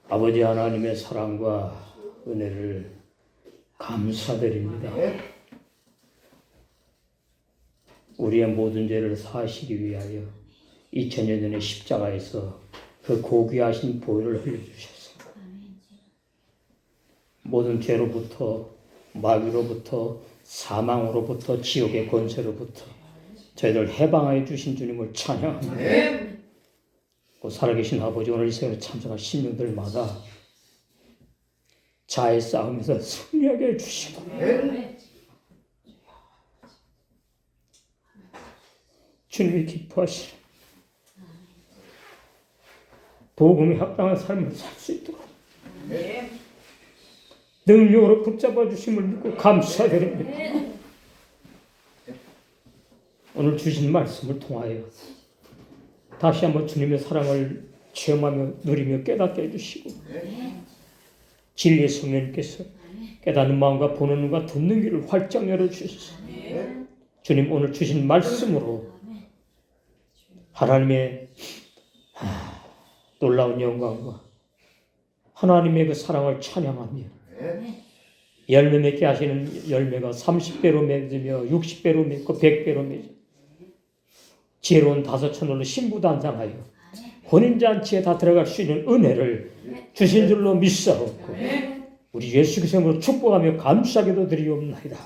아버지 하나님의 사랑과 은혜를 감사드립니다. 우리의 모든 죄를 사하시기 위하여 2000여 년의 십자가에서 그 고귀하신 보혈을 흘려주셔서 모든 죄로부터, 마귀로부터, 사망으로부터, 지옥의 권세로부터 저희들 해방하여 주신 주님을 찬양합니다. 살아계신 아버지, 오늘 이 시간에 참석한 신령들마다 자의 싸움에서 승리하게 해주시고 주님이 기뻐하시는 복음에 합당한 삶을 살 수 있도록 능력으로 붙잡아 주심을 믿고 감사드립니다. 오늘 주신 말씀을 통하여 다시 한번 주님의 사랑을 체험하며 누리며 깨닫게 해주시고 진리의 성령님께서 깨닫는 마음과 보는 눈과 듣는 귀를 활짝 열어주셔서 주님 오늘 주신 말씀으로 하나님의 놀라운 영광과 하나님의 그 사랑을 찬양하며 열매 맺게 하시는 열매가 30배로 맺으며 60배로 맺고 100배로 맺으며 지혜로운 다섯천으로 신부단장하여 혼인잔치에 다 들어갈 수 있는 은혜를 주신 줄로 믿사옵고 우리 예수 그리스도로 축복하며 감사하게도 드리옵나이다.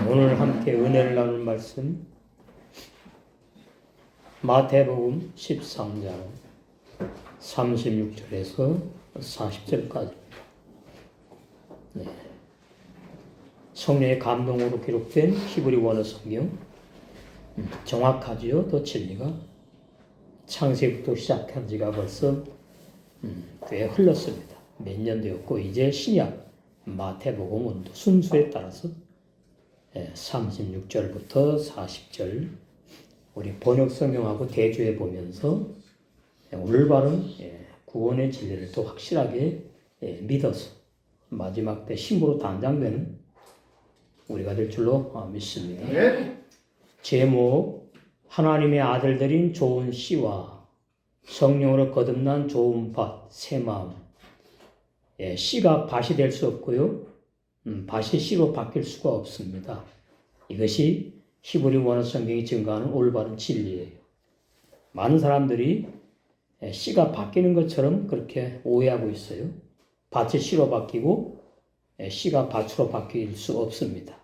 오늘 함께 은혜를 나눌 말씀 마태복음 13장 36절에서 40절까지입니다. 성령의 감동으로 기록된 히브리 원어 성경 정확하지요. 또 진리가 창세기부터 시작한 지가 벌써 꽤 흘렀습니다. 몇 년 되었고 이제 신약 마태복음 순서에 따라서 36절부터 40절 우리 번역 성경하고 대조해 보면서 올바른 구원의 진리를 또 확실하게 믿어서 마지막 때 신부로 단장되는 우리가 될 줄로 믿습니다. 제목 하나님의 아들들인 좋은 씨와 성령으로 거듭난 좋은 밭 새 마음. 씨가 밭이 될 수 없고요. 밭이 씨로 바뀔 수가 없습니다. 이것이 히브리 원어 성경이 증거하는 올바른 진리예요. 많은 사람들이 씨가 바뀌는 것처럼 그렇게 오해하고 있어요. 밭이 씨로 바뀌고 씨가 밭으로 바뀔 수 없습니다.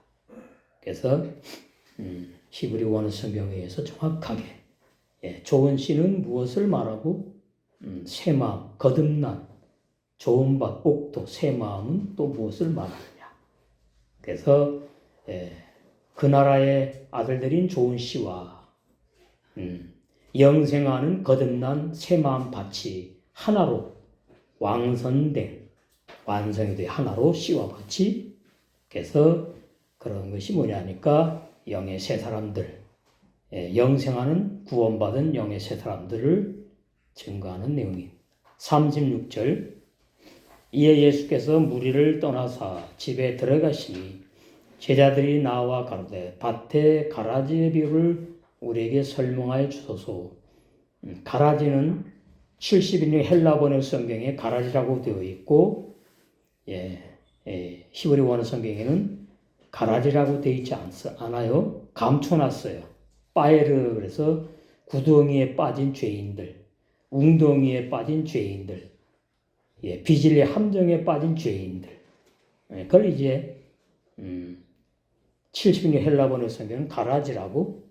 그래서 히브리 원어 성경에 의해서 정확하게 좋은 씨는 무엇을 말하고 새 마음, 거듭난 좋은 밭, 옥도, 새 마음은 또 무엇을 말하느냐. 그래서 그 나라의 아들들인 좋은 씨와 영생하는 거듭난 새 마음 밭이 하나로 완성이 돼 하나로 씨와 밭이. 그래서 그런 것이 뭐냐 하니까 영의 새 사람들, 영생하는 구원받은 영의 새 사람들을 증거하는 내용입니다. 36절 이에 예수께서 무리를 떠나사 집에 들어가시니 제자들이 나와 가로되 밭의 가라지의 비유를 우리에게 설명하여 주소서. 가라지는 70인의 헬라 번역 성경에 가라지라고 되어 있고 히브리 원어 성경에는 가라지라고 되어 있지 않아요. 감춰놨어요. 파에르 그래서 구덩이에 빠진 죄인들, 웅덩이에 빠진 죄인들, 비질의 함정에 빠진 죄인들. 그걸 이제 70년 헬라 번역 성경은 가라지라고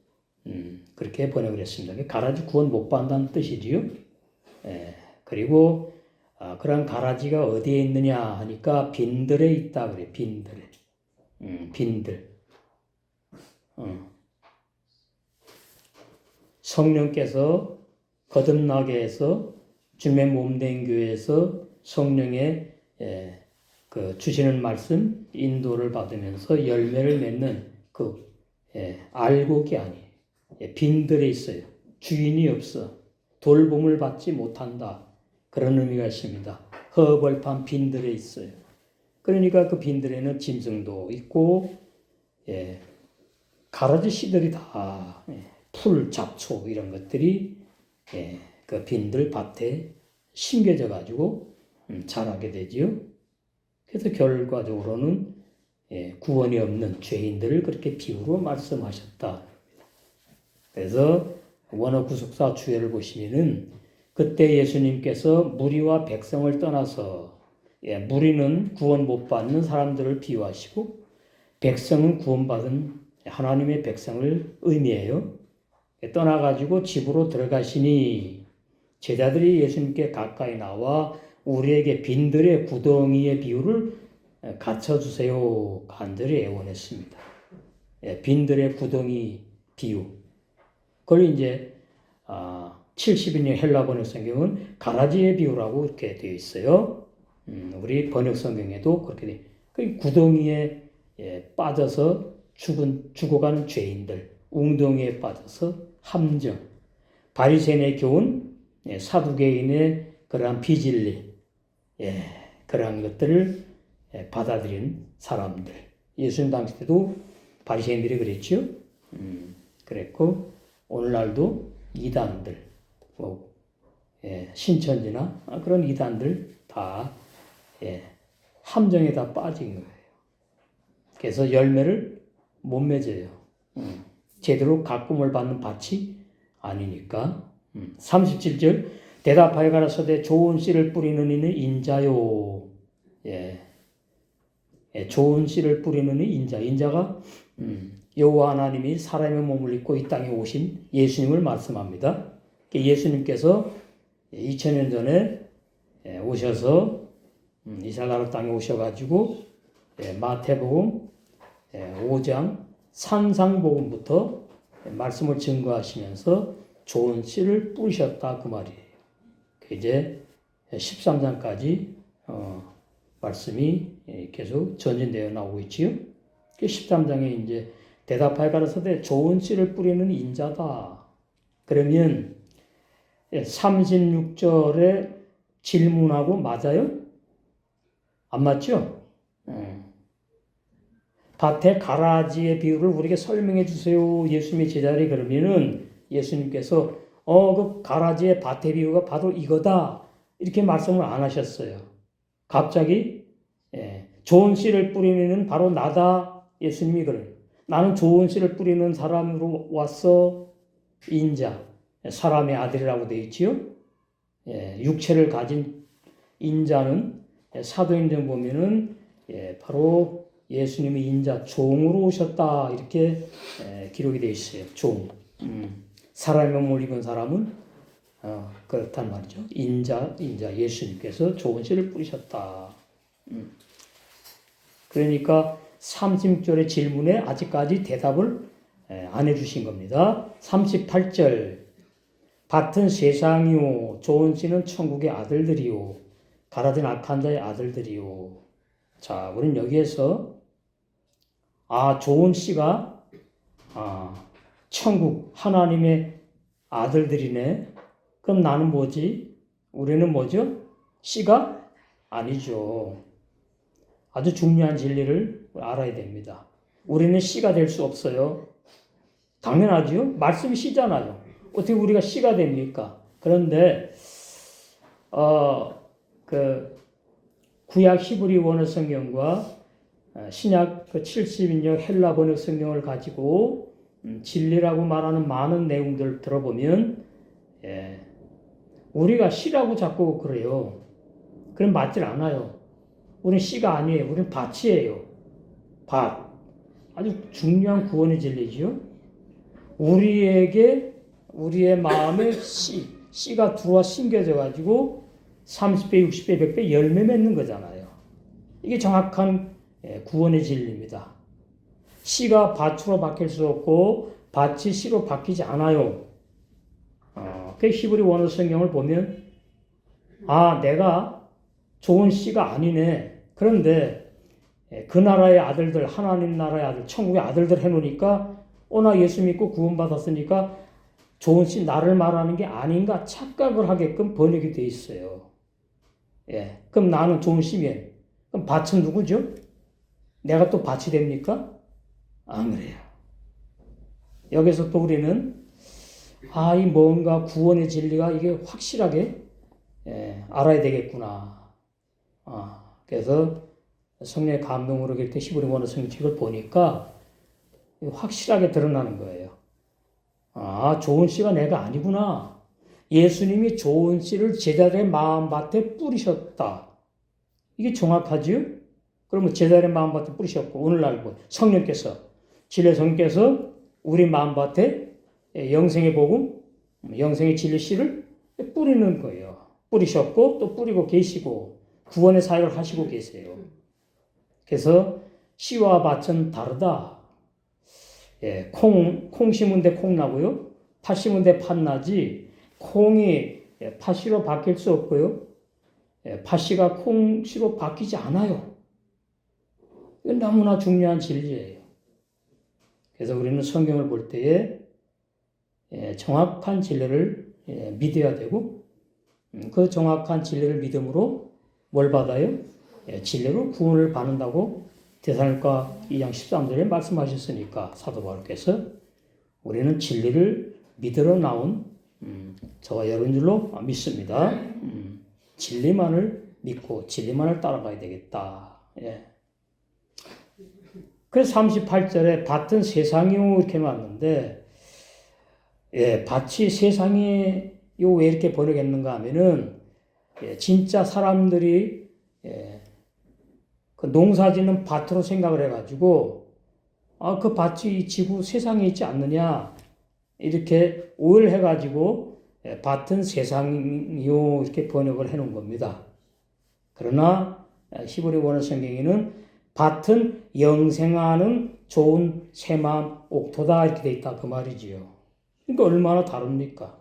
그렇게 번역을 했습니다. 가라지 구원 못 받는다는 뜻이지요. 그리고 그런 가라지가 어디에 있느냐 하니까 빈들에 있다 그래. 빈들에. 빈들. 성령께서 거듭나게 해서 주님의 몸된 교회에서 성령의 그 주시는 말씀 인도를 받으면서 열매를 맺는 그 알곡이 아니에요. 빈들에 있어요. 주인이 없어 돌봄을 받지 못한다. 그런 의미가 있습니다. 허벌판 빈들에 있어요. 그러니까 그 빈들에는 짐승도 있고 가라지 씨들이 다 풀, 잡초 이런 것들이 그 빈들 밭에 심겨져 가지고 자라게 되지요. 그래서 결과적으로는 구원이 없는 죄인들을 그렇게 비유로 말씀하셨다. 그래서 원어 구속사 주예를 보시면은 그때 예수님께서 무리와 백성을 떠나서 무리는 구원 못 받는 사람들을 비유하시고 백성은 구원받은 하나님의 백성을 의미해요. 떠나가지고 집으로 들어가시니 제자들이 예수님께 가까이 나와 우리에게 빈들의 구덩이의 비유를 갖춰주세요. 간절히 애원했습니다. 빈들의 구덩이 비유. 그걸 이제 70인의 헬라 번역 성경은 가라지의 비유라고 이렇게 되어 있어요. 우리 번역 성경에도 그렇게 돼. 그 구덩이에 빠져서 죽어가는 죄인들, 웅덩이에 빠져서 함정, 바리새인의 교훈, 사두개인의 그러한 비진리, 그러한 것들을 받아들인 사람들. 예수님 당시 때도 바리새인들이 그랬죠. 그랬고 오늘날도 이단들, 신천지나 그런 이단들 다 함정에 다 빠진 거예요. 그래서 열매를 못 맺어요. 제대로 가꿈을 받는 밭이 아니니까. 37절 대답하여 가라사대 좋은 씨를 뿌리는 이는 인자요. 좋은 씨를 뿌리는 이 인자가 여호와 하나님이 사람의 몸을 입고 이 땅에 오신 예수님을 말씀합니다. 예수님께서 2000년 전에 오셔서 이스라엘 나라 땅에 오셔가지고 마태복음 5장 산상복음부터 말씀을 증거하시면서 좋은 씨를 뿌리셨다 그 말이에요. 이제 13장까지 말씀이 계속 전진되어 나오고 있지요. 13장에 이제 대답하여 가라사대 좋은 씨를 뿌리는 인자다. 그러면 36절에 질문하고 맞아요? 안 맞죠? 밭에 가라지의 비유를 우리에게 설명해 주세요. 예수님의 제자들이 그러면은 예수님께서 그 가라지의 밭의 비유가 바로 이거다. 이렇게 말씀을 안 하셨어요. 갑자기 좋은 씨를 뿌리는 바로 나다. 예수님이 그래요. 나는 좋은 씨를 뿌리는 사람으로 왔어. 인자, 사람의 아들이라고 되어 있지요. 육체를 가진 인자는 사도행전 보면은 바로 예수님이 인자 종으로 오셨다 이렇게 기록이 되어 있어요. 종. 사람의 몸을 입은 사람은 그렇단 말이죠. 인자 예수님께서 좋은 씨를 뿌리셨다. 그러니까 36절의 질문에 아직까지 대답을 안 해주신 겁니다. 38절 밭은 세상이요 좋은 씨는 천국의 아들들이요 가라진 악한 자의 아들들이요. 자, 우리는 여기에서 좋은 씨가 천국 하나님의 아들들이네. 그럼 나는 뭐지? 우리는 뭐죠? 씨가 아니죠. 아주 중요한 진리를 알아야 됩니다. 우리는 씨가 될 수 없어요. 당연하죠. 말씀이 씨잖아요. 어떻게 우리가 씨가 됩니까? 그런데 그 구약 히브리 원어 성경과 신약 그 70인역 헬라 번역 성경을 가지고 진리라고 말하는 많은 내용들을 들어보면 우리가 씨라고 자꾸 그래요. 그럼 맞질 않아요. 우리는 씨가 아니에요. 우리는 밭이에요. 밭. 아주 중요한 구원의 진리지요. 우리에게 우리의 마음에 씨가 들어와 심겨져 가지고 30배, 60배, 100배 열매 맺는 거잖아요. 이게 정확한 구원의 진리입니다. 씨가 밭으로 바뀔 수 없고 밭이 씨로 바뀌지 않아요. 그 히브리 원어 성경을 보면 내가 좋은 씨가 아니네. 그런데 그 나라의 아들들, 하나님 나라의 아들, 천국의 아들들 해놓으니까 나 예수 믿고 구원받았으니까 좋은 씨 나를 말하는 게 아닌가 착각을 하게끔 번역이 돼 있어요. 예. 그럼 나는 좋은 씨면 그럼 밭은 누구죠? 내가 또 밭이 됩니까? 안 그래요. 여기서 또 우리는 이 뭔가 구원의 진리가 이게 확실하게 알아야 되겠구나. 그래서 성령의 감동으로 이렇게 히브리서 성경책을 보니까 확실하게 드러나는 거예요. 좋은 씨가 내가 아니구나. 예수님이 좋은 씨를 제자들의 마음밭에 뿌리셨다. 이게 정확하지요? 그러면 제자들의 마음밭에 뿌리셨고 오늘날 성령께서 진리의 성령께서 우리 마음밭에 영생의 복음, 영생의 진리 씨를 뿌리는 거예요. 뿌리셨고 또 뿌리고 계시고 구원의 사역을 하시고 계세요. 그래서 씨와 밭은 다르다. 콩 심은 데 콩 나고요. 팥 심은 데 팥 나지. 콩이 팥씨로 바뀔 수 없고요. 팥씨가 콩씨로 바뀌지 않아요. 이건 너무나 중요한 진리예요. 그래서 우리는 성경을 볼 때에 정확한 진리를 믿어야 되고 그 정확한 진리를 믿음으로 뭘 받아요? 진리로 구원을 받는다고 데살로니가 2장 13절에 말씀하셨으니까 사도 바울께서 우리는 진리를 믿으러 나온 저와 여러분 줄로 믿습니다. 진리만을 믿고 진리만을 따라가야 되겠다. 그래서 38절에 밭은 세상이요 이렇게 놨는데 밭이 세상이요 왜 이렇게 번역했는가 하면은 진짜 사람들이 그 농사짓는 밭으로 생각을 해가지고 그 밭이 이 지구 세상에 있지 않느냐 이렇게 오해를 해가지고 밭은 세상이요 이렇게 번역을 해놓은 겁니다. 그러나 히브리 원어 성경에는 밭은 영생하는 좋은 새마음 옥토다 이렇게 돼 있다 그 말이지요. 그러니까 얼마나 다릅니까?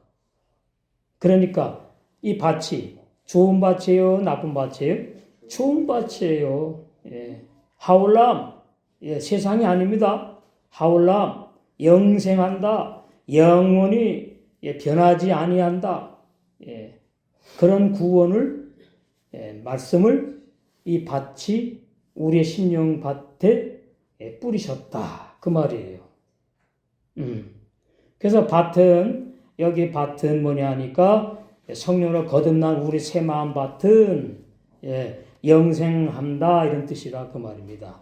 그러니까 이 밭이 좋은 밭이에요, 나쁜 밭이에요? 좋은 밭이에요. 하울람 세상이 아닙니다. 하울람 영생한다. 영원히 변하지 아니한다. 그런 구원을 말씀을 이 밭이 우리의 심령 밭에 뿌리셨다 그 말이에요. 그래서 밭은 여기 밭은 뭐냐 하니까 성령으로 거듭난 우리 새 마음 밭은 영생한다 이런 뜻이라 그 말입니다.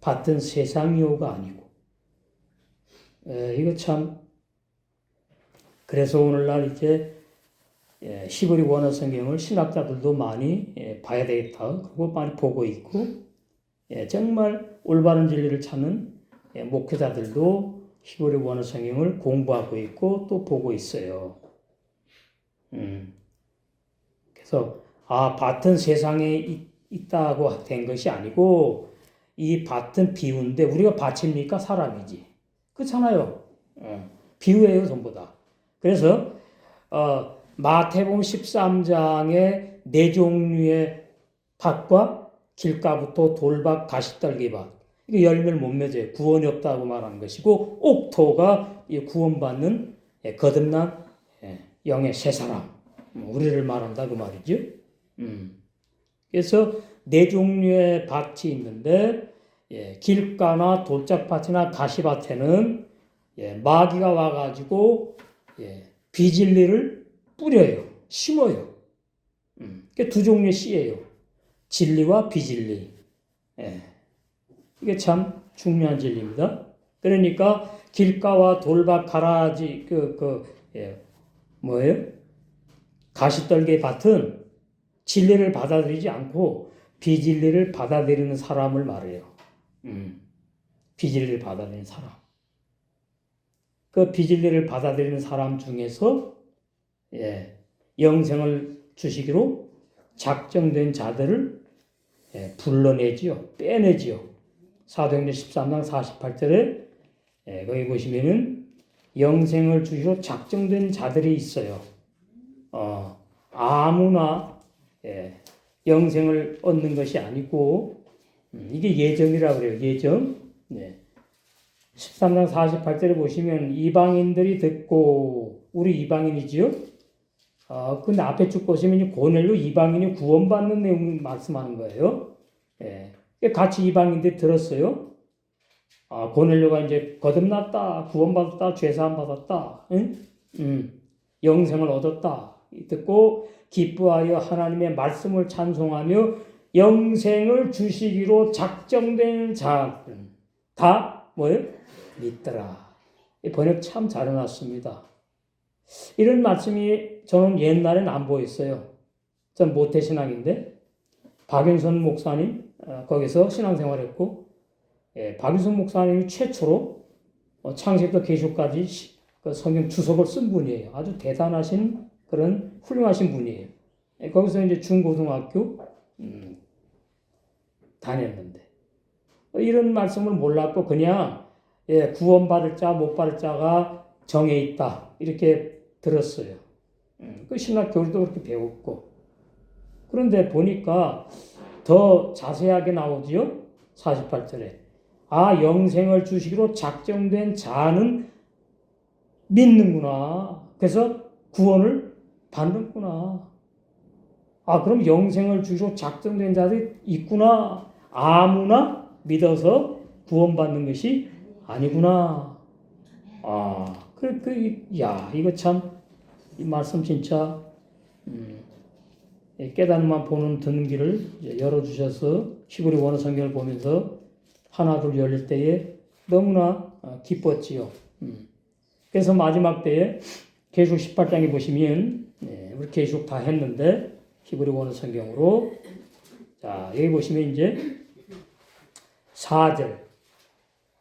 밭은 세상이요가 아니고 이거 참 그래서 오늘날 이제 히브리 원어 성경을 신학자들도 많이 봐야 되겠다. 그리고 많이 보고 있고 정말 올바른 진리를 찾는 목회자들도 히브리 원어 성경을 공부하고 있고 또 보고 있어요. 그래서 밭은 세상에 있다고 된 것이 아니고 이 밭은 비유인데 우리가 밭입니까? 사람이지. 그렇잖아요. 비유예요 전부 다. 그래서 마태복음 13장의 네 종류의 밭과 길가부터 돌밭, 가시떨기밭 이거 열매를 못 맺어요. 구원이 없다고 말하는 것이고 옥토가 구원받는 거듭난 영의 새 사람 우리를 말한다 그 말이죠. 그래서 네 종류의 밭이 있는데 길가나 돌짝밭이나 가시밭에는 마귀가 와가지고 비진리를 뿌려요. 심어요. 그게 두 종류의 씨예요. 진리와 비진리. 이게 참 중요한 진리입니다. 그러니까 길가와 돌밭 가라지 뭐예요? 가시떨기 밭은 진리를 받아들이지 않고 비진리를 받아들이는 사람을 말해요. 비진리를 받아들이는 사람. 그 비진리를 받아들이는 사람 중에서 영생을 주시기로 작정된 자들을 불러내지요. 빼내지요. 사도행전 13장 48절에 거기 보시면은 영생을 주시기로 작정된 자들이 있어요. 아무나 영생을 얻는 것이 아니고 이게 예정이라고 그래요. 예정. 13장 48절에 보시면 이방인들이 듣고 우리 이방인이지요. 근데 앞에 쭉 보시면 고넬료 이방인이 구원받는 내용 말씀하는 거예요. 예. 같이 이방인들이 들었어요. 고넬료가 이제 거듭났다, 구원받았다, 죄사함 받았다, 응? 영생을 얻었다. 듣고 기뻐하여 하나님의 말씀을 찬송하며 영생을 주시기로 작정된 자들 다 뭐예요? 믿더라. 번역 참 잘 해놨습니다. 이런 말씀이 저는 옛날엔 안 보였어요. 전 모태신앙인데 박윤선 목사님 거기서 신앙생활했고 박윤선 목사님이 최초로 창세기부터 계시록까지 그 성경 주석을 쓴 분이에요. 아주 대단하신 그런 훌륭하신 분이에요. 거기서 이제 중고등학교 다녔는데 이런 말씀을 몰랐고 그냥 구원받을 자, 못 받을 자가 정해 있다 이렇게 들었어요. 그 신학 교리도 그렇게 배웠고 그런데 보니까 더 자세하게 나오지요. 48절에 영생을 주시기로 작정된 자는 믿는구나. 그래서 구원을 받는구나. 그럼 영생을 주시기로 작정된 자들이 있구나. 아무나 믿어서 구원받는 것이 아니구나. 이거 참, 이 말씀 진짜, 깨닫만 보는 듣는 길을 열어주셔서 히브리 원어 성경을 보면서 하나둘 열릴 때에 너무나 기뻤지요. 그래서 마지막 때에 계시록 18장에 보시면, 우리 계시록 다 했는데, 히브리 원어 성경으로. 자, 여기 보시면 이제 4절.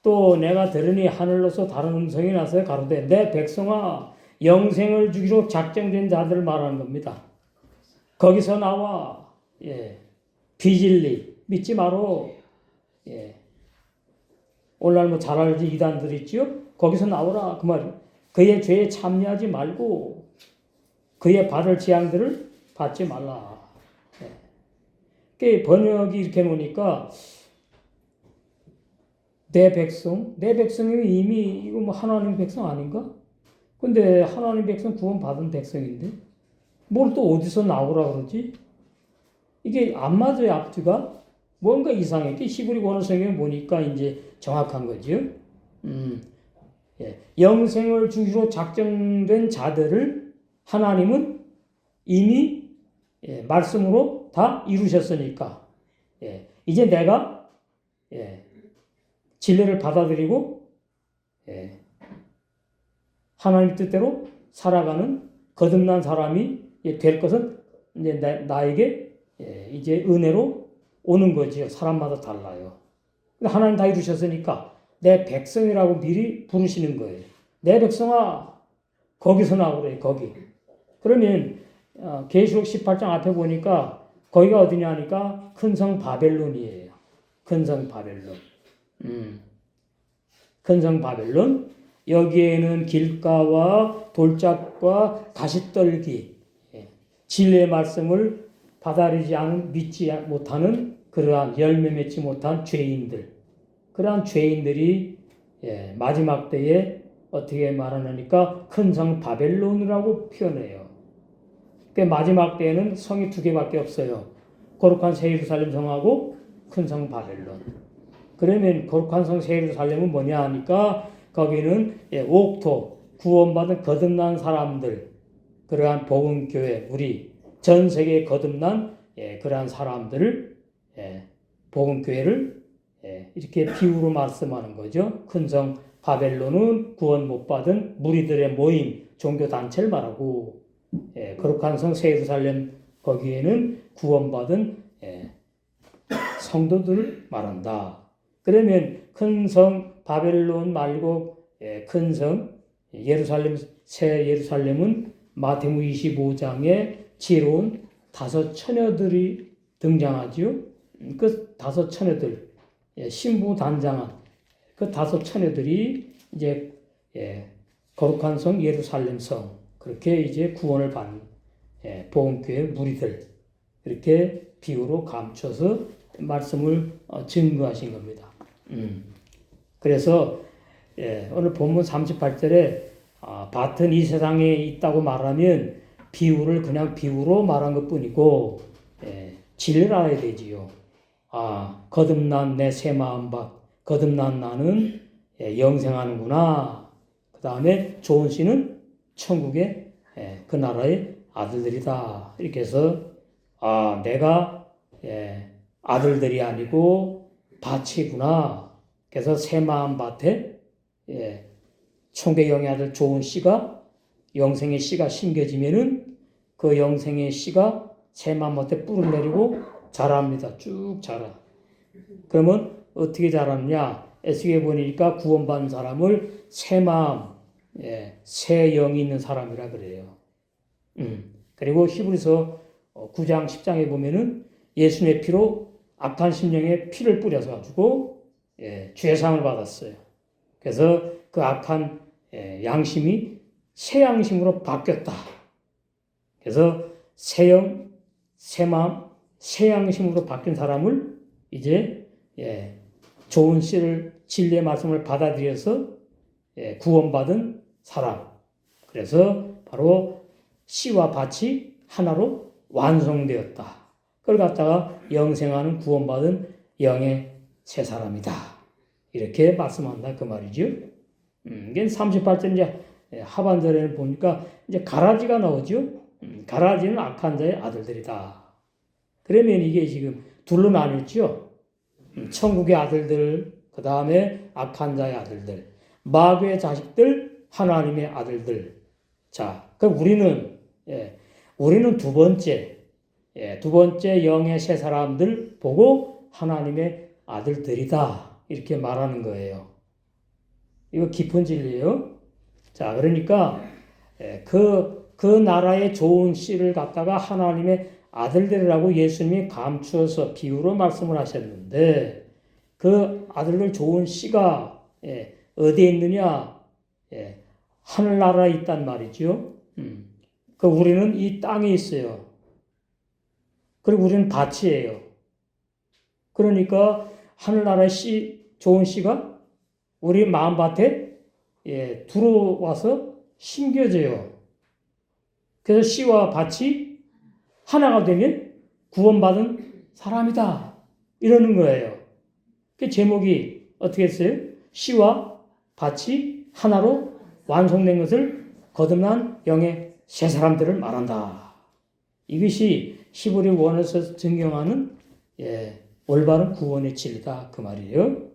또 내가 들으니 하늘로서 다른 음성이 나서 가로되 내 백성아 영생을 주기로 작정된 자들을 말하는 겁니다. 거기서 나와. 비질리 믿지 마로. 오늘날 뭐 잘 알지 이단들 있지요? 거기서 나오라 그 말이에요. 그의 죄에 참여하지 말고 그의 받을 재앙들을 받지 말라. 번역이 이렇게 놓으니까 내 백성이면 이미 이거 뭐 하나님 백성 아닌가? 근데 하나님 백성 구원 받은 백성인데 뭘 또 어디서 나오라 그러지? 이게 안 맞아요. 앞뒤가 뭔가 이상해. 히브리 원어 성경 보니까 이제 정확한 거죠. 영생을 주기로 작정된 자들을 하나님은 이미 말씀으로 다 이루셨으니까 이제 내가 진리를 받아들이고 하나님 뜻대로 살아가는 거듭난 사람이 될 것은 이제 나에게 이제 은혜로 오는 거지요. 사람마다 달라요. 하나님 다 이루셨으니까 내 백성이라고 미리 부르시는 거예요. 내 백성아 거기서 나오래. 거기. 그러면 계시록 18장 앞에 보니까 거기가 어디냐 하니까 큰 성 바벨론이에요. 큰 성 바벨론. 큰 성 바벨론. 여기에는 길가와 돌짝과 가시떨기, 진리의 말씀을 받아들이지 않은, 믿지 못하는 그러한 열매 맺지 못한 죄인들, 그러한 죄인들이 마지막 때에 어떻게 말하니까 큰 성 바벨론이라고 표현해요. 마지막 때에는 성이 두 개밖에 없어요. 거룩한 새 예루살렘 성하고 큰 성 바벨론. 그러면 거룩한 성 새 예루살렘은 뭐냐 하니까 거기는 옥토, 구원받은 거듭난 사람들, 그러한 복음교회, 우리 전 세계에 거듭난 그러한 사람들을 복음교회를 이렇게 비유로 말씀하는 거죠. 큰 성 바벨론은 구원 못 받은 무리들의 모임, 종교단체를 말하고 거룩한 성 새 예루살렘 거기에는 구원받은 성도들을 말한다. 그러면 큰 성 바벨론 말고 큰 성 예루살렘, 새 예루살렘은 마태복음 25장에 지혜로운 다섯 처녀들이 등장하지요. 그 다섯 처녀들, 신부단장한 그 다섯 처녀들이 이제 거룩한 성 예루살렘 성, 그렇게 이제 구원을 받는 복음교회 무리들, 이렇게 비유로 감춰서 말씀을 증거하신 겁니다. 그래서 오늘 본문 38절에 밭은 이 세상에 있다고 말하면 비유를 그냥 비유로 말한 것뿐이고 진리를 알아야 되지요. 거듭난 내 새 마음 밭, 거듭난 나는 영생하는구나. 그 다음에 좋은 씨는 천국의 그 나라의 아들들이다. 이렇게 해서 내가 아들들이 아니고 밭이구나. 그래서 새 마음 밭에 천국의 영의 아들 좋은 씨가 영생의 씨가 심겨지면은 그 영생의 씨가 새 마음 밭에 뿌를 내리고 자랍니다. 쭉 자라. 그러면 어떻게 자라느냐? 에스겔 보니까 구원받은 사람을 새 마음, 새 영이 있는 사람이라 그래요. 그리고 히브리서 9장 10장에 보면은 예수님의 피로 악한 심령에 피를 뿌려서 가지고 죄상을 받았어요. 그래서 그 악한 양심이 새 양심으로 바뀌었다. 그래서 새 영, 새 마음, 새 양심으로 바뀐 사람을 이제 좋은 씨를 진리의 말씀을 받아들여서 구원받은 사람. 그래서 바로 씨와 밭이 하나로 완성되었다. 그걸 갖다가 영생하는 구원받은 영의 새 사람이다. 이렇게 말씀한다 그 말이죠. 이게 38절 이제 하반절에 보니까 이제 가라지가 나오죠. 가라지는 악한 자의 아들들이다. 그러면 이게 지금 둘로 나뉘었죠. 천국의 아들들, 그 다음에 악한 자의 아들들, 마귀의 자식들, 하나님의 아들들. 자, 그럼 우리는 두 번째 영의 새 사람들 보고 하나님의 아들들이다. 이렇게 말하는 거예요. 이거 깊은 진리예요. 자, 그러니까 그 나라의 좋은 씨를 갖다가 하나님의 아들들이라고 예수님이 감추어서 비유로 말씀을 하셨는데 그 아들들 좋은 씨가 어디에 있느냐? 하늘나라에 있단 말이죠. 그 우리는 이 땅에 있어요. 그리고 우리는 밭이에요. 그러니까 하늘나라의 씨, 좋은 씨가 우리 마음밭에 들어와서 심겨져요. 그래서 씨와 밭이 하나가 되면 구원받은 사람이다. 이러는 거예요. 그 제목이 어떻게 했어요? 씨와 밭이 하나로 완성된 것을 거듭난 영의 새 사람들을 말한다. 이것이 히브리 원에서 증명하는 올바른 구원의 진리다. 그 말이에요.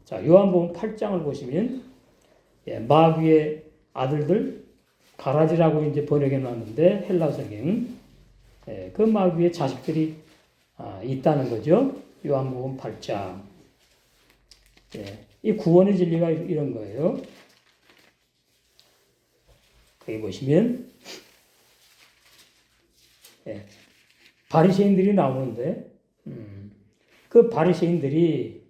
자, 요한복음 8장을 보시면 마귀의 아들들 가라지라고 이제 번역해 놨는데 헬라 성경 그 마귀의 자식들이 있다는 거죠. 요한복음 8장. 이 구원의 진리가 이런 거예요. 거기 보시면 바리새인들이 나오는데 그 바리새인들이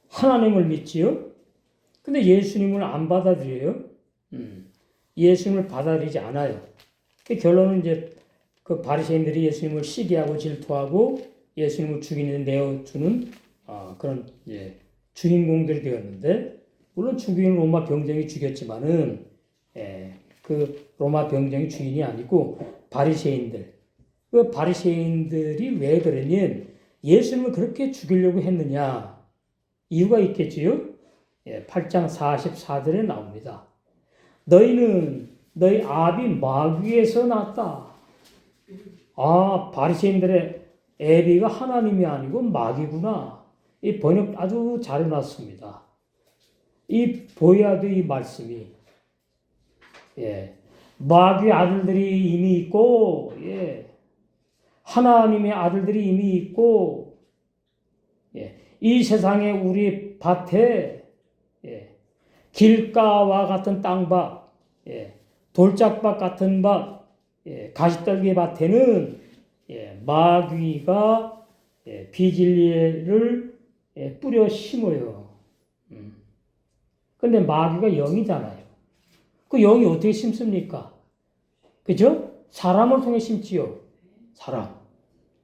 하나님을 믿지요. 근데 예수님을 안 받아들여요. 예수님을 받아들이지 않아요. 그 결론은 이제 그 바리새인들이 예수님을 시기하고 질투하고 예수님을 죽이는 내어주는 그런 주인공들이 되었는데 물론 죽인 로마 병정이 죽였지만은 그 로마 병정이 주인이 아니고 바리새인들. 그 바리새인들이 왜 그러냐면 예수님을 그렇게 죽이려고 했느냐 이유가 있겠지요. 8장 44절에 나옵니다. 너희는 너희 아비 마귀에서 났다. 바리새인들의 애비가 하나님이 아니고 마귀구나. 이 번역 아주 잘 해놨습니다. 이 보여야 돼, 이 말씀이. 마귀의 아들들이 이미 있고, 하나님의 아들들이 이미 있고, 이 세상에 우리 밭에 길가와 같은 땅밭, 돌짝밭 같은 밭, 가시떨기 밭에는 마귀가 비진리를 뿌려 심어요. 근데 마귀가 영이잖아요. 그 영이 어떻게 심습니까? 그죠? 사람을 통해 심지요. 사람.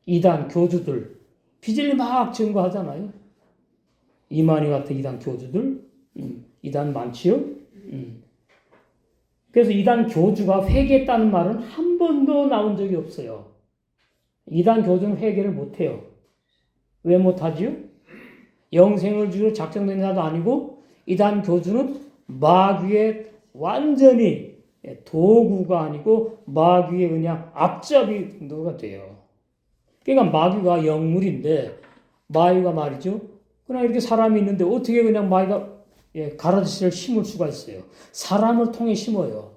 이단, 교주들. 비진리 막 증거하잖아요. 이만희 같은 이단 교주들, 이단 많지요. 그래서 이단 교주가 회개했다는 말은 한 번도 나온 적이 없어요. 이단 교주는 회개를 못해요. 왜 못하지요? 영생을 주로 작정된 자도 아니고 이단 교주는 마귀의 완전히 도구가 아니고 마귀의 그냥 앞잡이가 돼요. 그러니까 마귀가 영물인데 마귀가 말이죠. 그냥 이렇게 사람이 있는데 어떻게 그냥 마귀가 가라지를 심을 수가 있어요. 사람을 통해 심어요.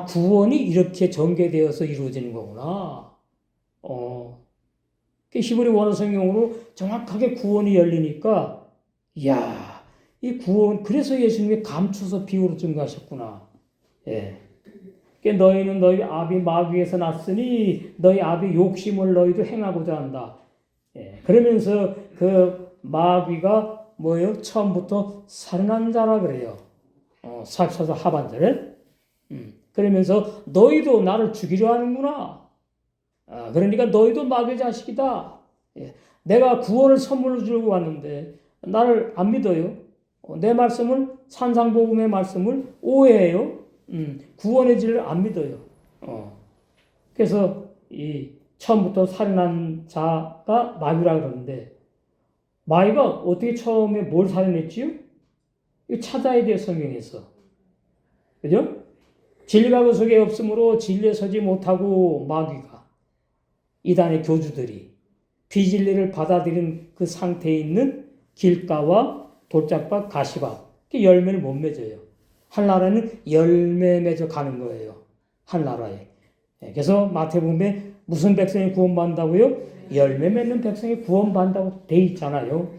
구원이 이렇게 전개되어서 이루어지는 거구나. 히브리 원어 성경으로 정확하게 구원이 열리니까, 이야, 이 구원, 그래서 예수님이 감춰서 비유로 증거하셨구나. 예. 너희는 너희 아비 마귀에서 났으니 너희 아비 욕심을 너희도 행하고자 한다. 예. 그러면서 그 마귀가 뭐예요? 처음부터 살인한 자라 그래요. 사사서 하반절에. 그러면서 너희도 나를 죽이려 하는구나. 그러니까 너희도 마귀의 자식이다. 예. 내가 구원을 선물로 주려고 왔는데 나를 안 믿어요. 내 말씀을 산상복음의 말씀을 오해해요. 구원의 진리를 안 믿어요. 그래서 이 처음부터 살인한 자가 마귀라 그러는데 마귀가 어떻게 처음에 뭘 살인했지요? 이거 찾아야 돼요, 성경에서. 그죠? 진리가 그 속에 없으므로 진리에 서지 못하고 마귀가 이단의 교주들이 비진리를 받아들인 그 상태에 있는 길가와 돌짝밭, 가시밭 열매를 못 맺어요. 한 나라는 열매 맺어 가는 거예요. 한 나라에. 그래서 마태복음에 무슨 백성이 구원받는다고요? 열매 맺는 백성이 구원받는다고 돼 있잖아요.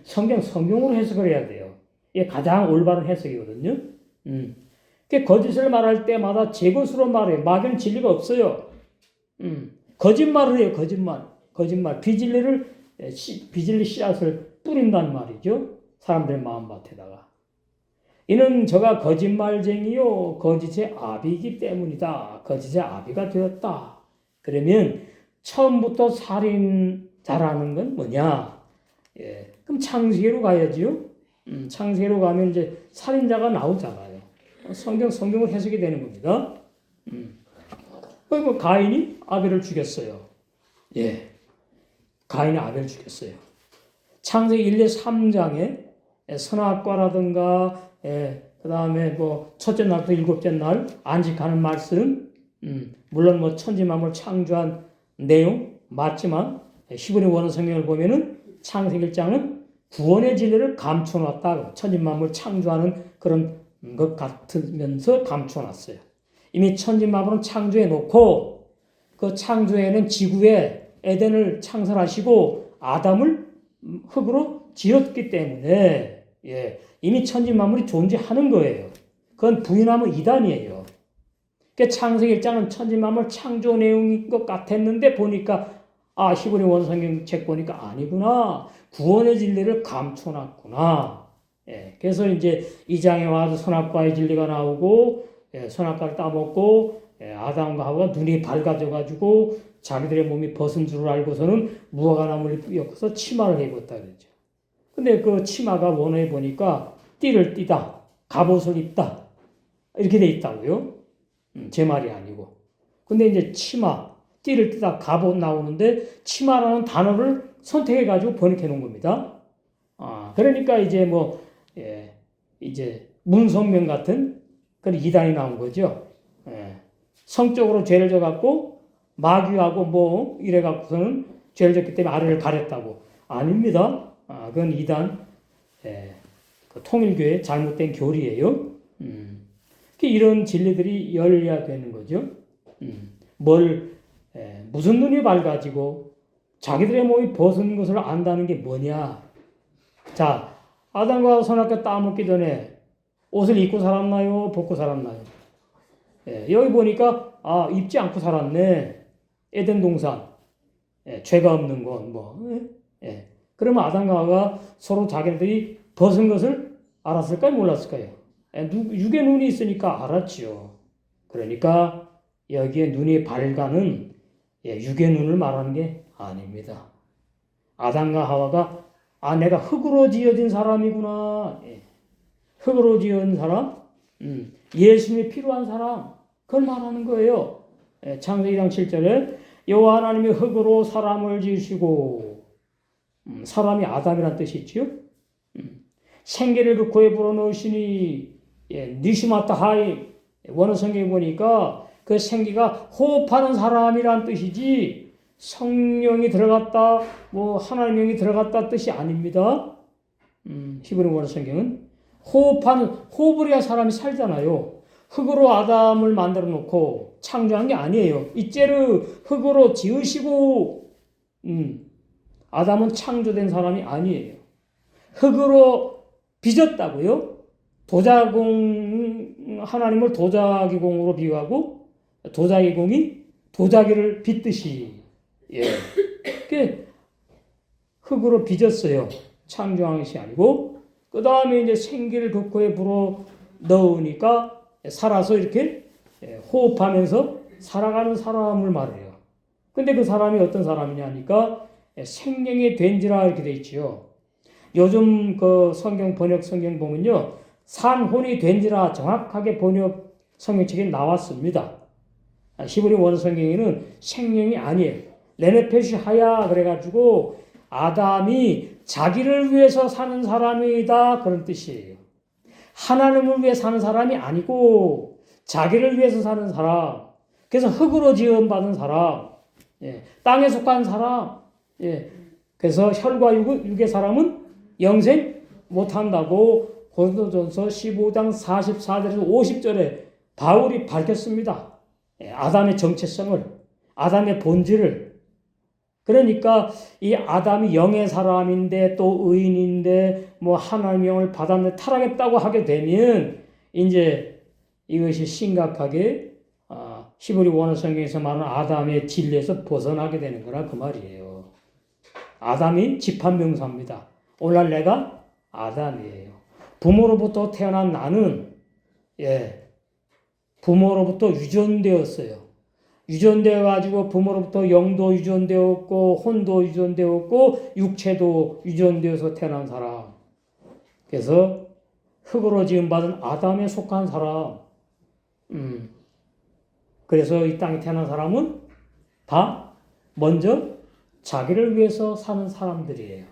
성경으로 해석을 해야 돼요. 이게 가장 올바른 해석이거든요. 거짓을 말할 때마다 제 것으로 말해요. 마귀는 진리가 없어요. 거짓말을 해요. 거짓말. 비진리 씨앗을 뿌린단 말이죠. 사람들의 마음밭에다가. 이는 저가 거짓말쟁이요 거짓의 아비이기 때문이다. 거짓의 아비가 되었다. 그러면 처음부터 살인자라는 건 뭐냐? 그럼 창세기로 가야지요. 창세기로 가면 이제 살인자가 나오잖아요. 성경으로 해석이 되는 겁니다. 그리고 가인이 아벨을 죽였어요. 가인이 아벨을 죽였어요. 창세기 1, 3장에 선악과라든가 그 다음에 뭐 첫째 날부터 일곱째 날 안식하는 말씀, 물론 뭐 천지만물 창조한 내용 맞지만 히브리 원어 성경을 보면은 창세기 1장은 구원의 진리를 감춰놨다. 천지만물 창조하는 그런 것 같으면서 감춰놨어요. 이미 천지만물은 창조해 놓고 그 창조에는 지구에 에덴을 창설하시고 아담을 흙으로 지었기 때문에 이미 천지만물이 존재하는 거예요. 그건 부인하면 이단이에요. 그러니까 창세기 1장은 천지만물 창조 내용인 것 같았는데 보니까 히브리 원성경 책 보니까 아니구나. 구원의 진리를 감춰놨구나. 그래서 이제 2장에 와서 선악과의 진리가 나오고 선악과를 따먹고 아담과 하와가 눈이 밝아져가지고 자기들의 몸이 벗은 줄 알고서는 무화과나무를 엮어서 치마를 입었다 그러죠. 근데 그 치마가 원어에 보니까 띠를 띠다, 갑옷을 입다 이렇게 돼 있다고요. 제 말이 아니고. 근데 이제 치마, 띠를 띠다, 갑옷 나오는데 치마라는 단어를 선택해가지고 번역해 놓은 겁니다. 그러니까 이제 이제 문성명 같은 그런 이단이 나온 거죠. 성적으로 죄를 져갖고 마귀하고 이래갖고서는 죄를 졌기 때문에 아래를 가렸다고. 아닙니다. 그건 이단, 그 통일교의 잘못된 교리예요. 이런 진리들이 열려야 되는 거죠. 무슨 눈이 밝아지고 자기들의 몸이 벗은 것을 안다는 게 뭐냐. 자, 아담과 선악과 따먹기 전에 옷을 입고 살았나요? 벗고 살았나요? 여기 보니까 입지 않고 살았네. 에덴 동산. 죄가 없는 건 그러면 아담과 하와가 서로 자기들이 벗은 것을 알았을까요? 몰랐을까요? 육의 눈이 있으니까 알았지요. 그러니까 여기에 눈이 밝아는 육의 눈을 말하는 게 아닙니다. 아담과 하와가 내가 흙으로 지어진 사람이구나. 예. 흙으로 지은 사람, 예수님이 필요한 사람, 그걸 말하는 거예요. 예. 창세기 1장 7절에 여호와 하나님이 흙으로 사람을 지으시고, 사람이 아담이란 뜻이지요. 생기를 그 코에 불어넣으시니, 예, 니시마타 하이, 원어 성경에 보니까 그 생기가 호흡하는 사람이란 뜻이지 성령이 들어갔다, 뭐 하나님 영이 들어갔다 뜻이 아닙니다. 히브리 원어 성경은 호흡을 해야 사람이 살잖아요. 흙으로 아담을 만들어 놓고 창조한 게 아니에요. 이째로 흙으로 지으시고, 아담은 창조된 사람이 아니에요. 흙으로 빚었다고요? 하나님을 도자기공으로 비유하고, 도자기공이 도자기를 빚듯이, 예. 흙으로 빚었어요. 창조한 것이 아니고, 그 다음에 이제 생기를 그 코에 불어 넣으니까 살아서 이렇게 호흡하면서 살아가는 사람을 말해요. 근데 그 사람이 어떤 사람이냐니까 생명이 된지라 이렇게 돼 있지요. 요즘 그 번역 성경 보면요, 산혼이 된지라 정확하게 번역 성경책에 나왔습니다. 히브리 원어 성경에는 생명이 아니에요. 레네페시 하야 그래가지고 아담이 자기를 위해서 사는 사람이다 그런 뜻이에요. 하나님을 위해 사는 사람이 아니고 자기를 위해서 사는 사람. 그래서 흙으로 지음받은 사람, 예, 땅에 속한 사람, 예, 그래서 혈과 육의 사람은 영생 못한다고 고린도전서 15장 44절에서 50절에 바울이 밝혔습니다. 예, 아담의 정체성을, 아담의 본질을. 그러니까 이 아담이 영의 사람인데 또 의인인데 뭐 하나님의 영을 받았는데 타락했다고 하게 되면 이제 이것이 심각하게 히브리 원어 성경에서 말하는 아담의 진리에서 벗어나게 되는 거라 그 말이에요. 아담이 집합명사입니다. 오늘날 내가 아담이에요. 부모로부터 태어난 나는, 예, 부모로부터 유전되었어요. 유전되어가지고 부모로부터 영도 유전되었고 혼도 유전되었고 육체도 유전되어서 태어난 사람. 그래서 흙으로 지음받은 아담에 속한 사람. 그래서 이 땅에 태어난 사람은 다 먼저 자기를 위해서 사는 사람들이에요.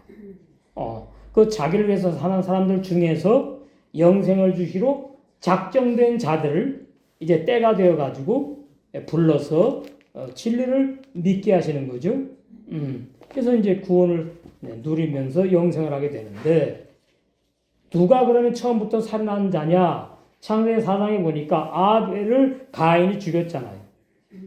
그 자기를 위해서 사는 사람들 중에서 영생을 주시러 작정된 자들을 이제 때가 되어가지고 불러서 진리를 믿게 하시는 거죠. 그래서 이제 구원을 누리면서 영생을 하게 되는데, 누가 그러면 처음부터 살인한 자냐? 창세기 4장에 보니까 아벨을 가인이 죽였잖아요.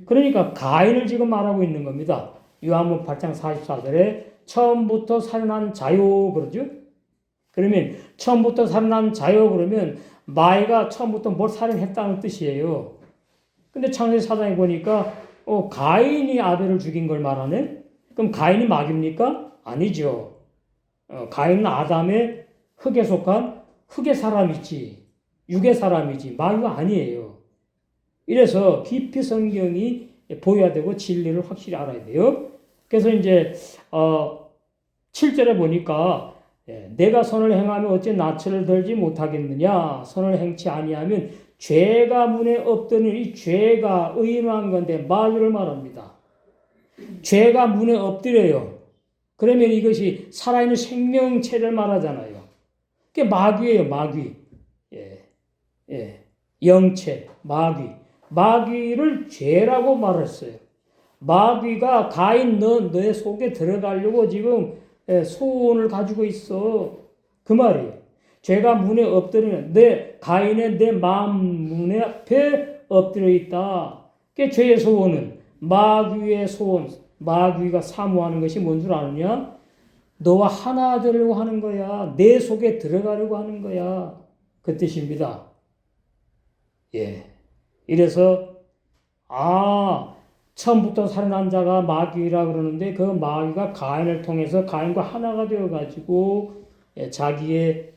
그러니까 가인을 지금 말하고 있는 겁니다. 요한복음 8장 44절에 처음부터 살인한 자요 그러죠. 그러면 처음부터 살인한 자요 그러면 마이가 처음부터 뭘 살인했다는 뜻이에요. 근데 창세기 4장에 보니까 가인이 아벨을 죽인 걸 말하네? 그럼 가인이 마귀입니까? 아니죠. 가인은 아담의 흙에 속한 흙의 사람이지, 육의 사람이지 마귀가 아니에요. 이래서 깊이 성경이 보여야 되고 진리를 확실히 알아야 돼요. 그래서 이제 7절에 보니까 내가 선을 행하면 어찌 낯을 들지 못하겠느냐? 선을 행치 아니하면 죄가 문에 엎드니, 이 죄가 의인한 건데 마귀를 말합니다. 죄가 문에 엎드려요. 그러면 이것이 살아있는 생명체를 말하잖아요. 그게 마귀예요, 마귀. 영체, 마귀. 마귀를 죄라고 말했어요. 마귀가 가인 너 속에 들어가려고 지금 소원을 가지고 있어. 그 말이에요. 죄가 문에 엎드리는 가인의 내 마음 문에 앞에 엎드려 있다. 그 죄의 소원은 마귀의 소원, 마귀가 사모하는 것이 뭔 줄 아느냐? 너와 하나 되려고 하는 거야. 내 속에 들어가려고 하는 거야. 그 뜻입니다. 예. 이래서 처음부터 살인한 자가 마귀라 그러는데 그 마귀가 가인을 통해서 가인과 하나가 되어가지고 자기의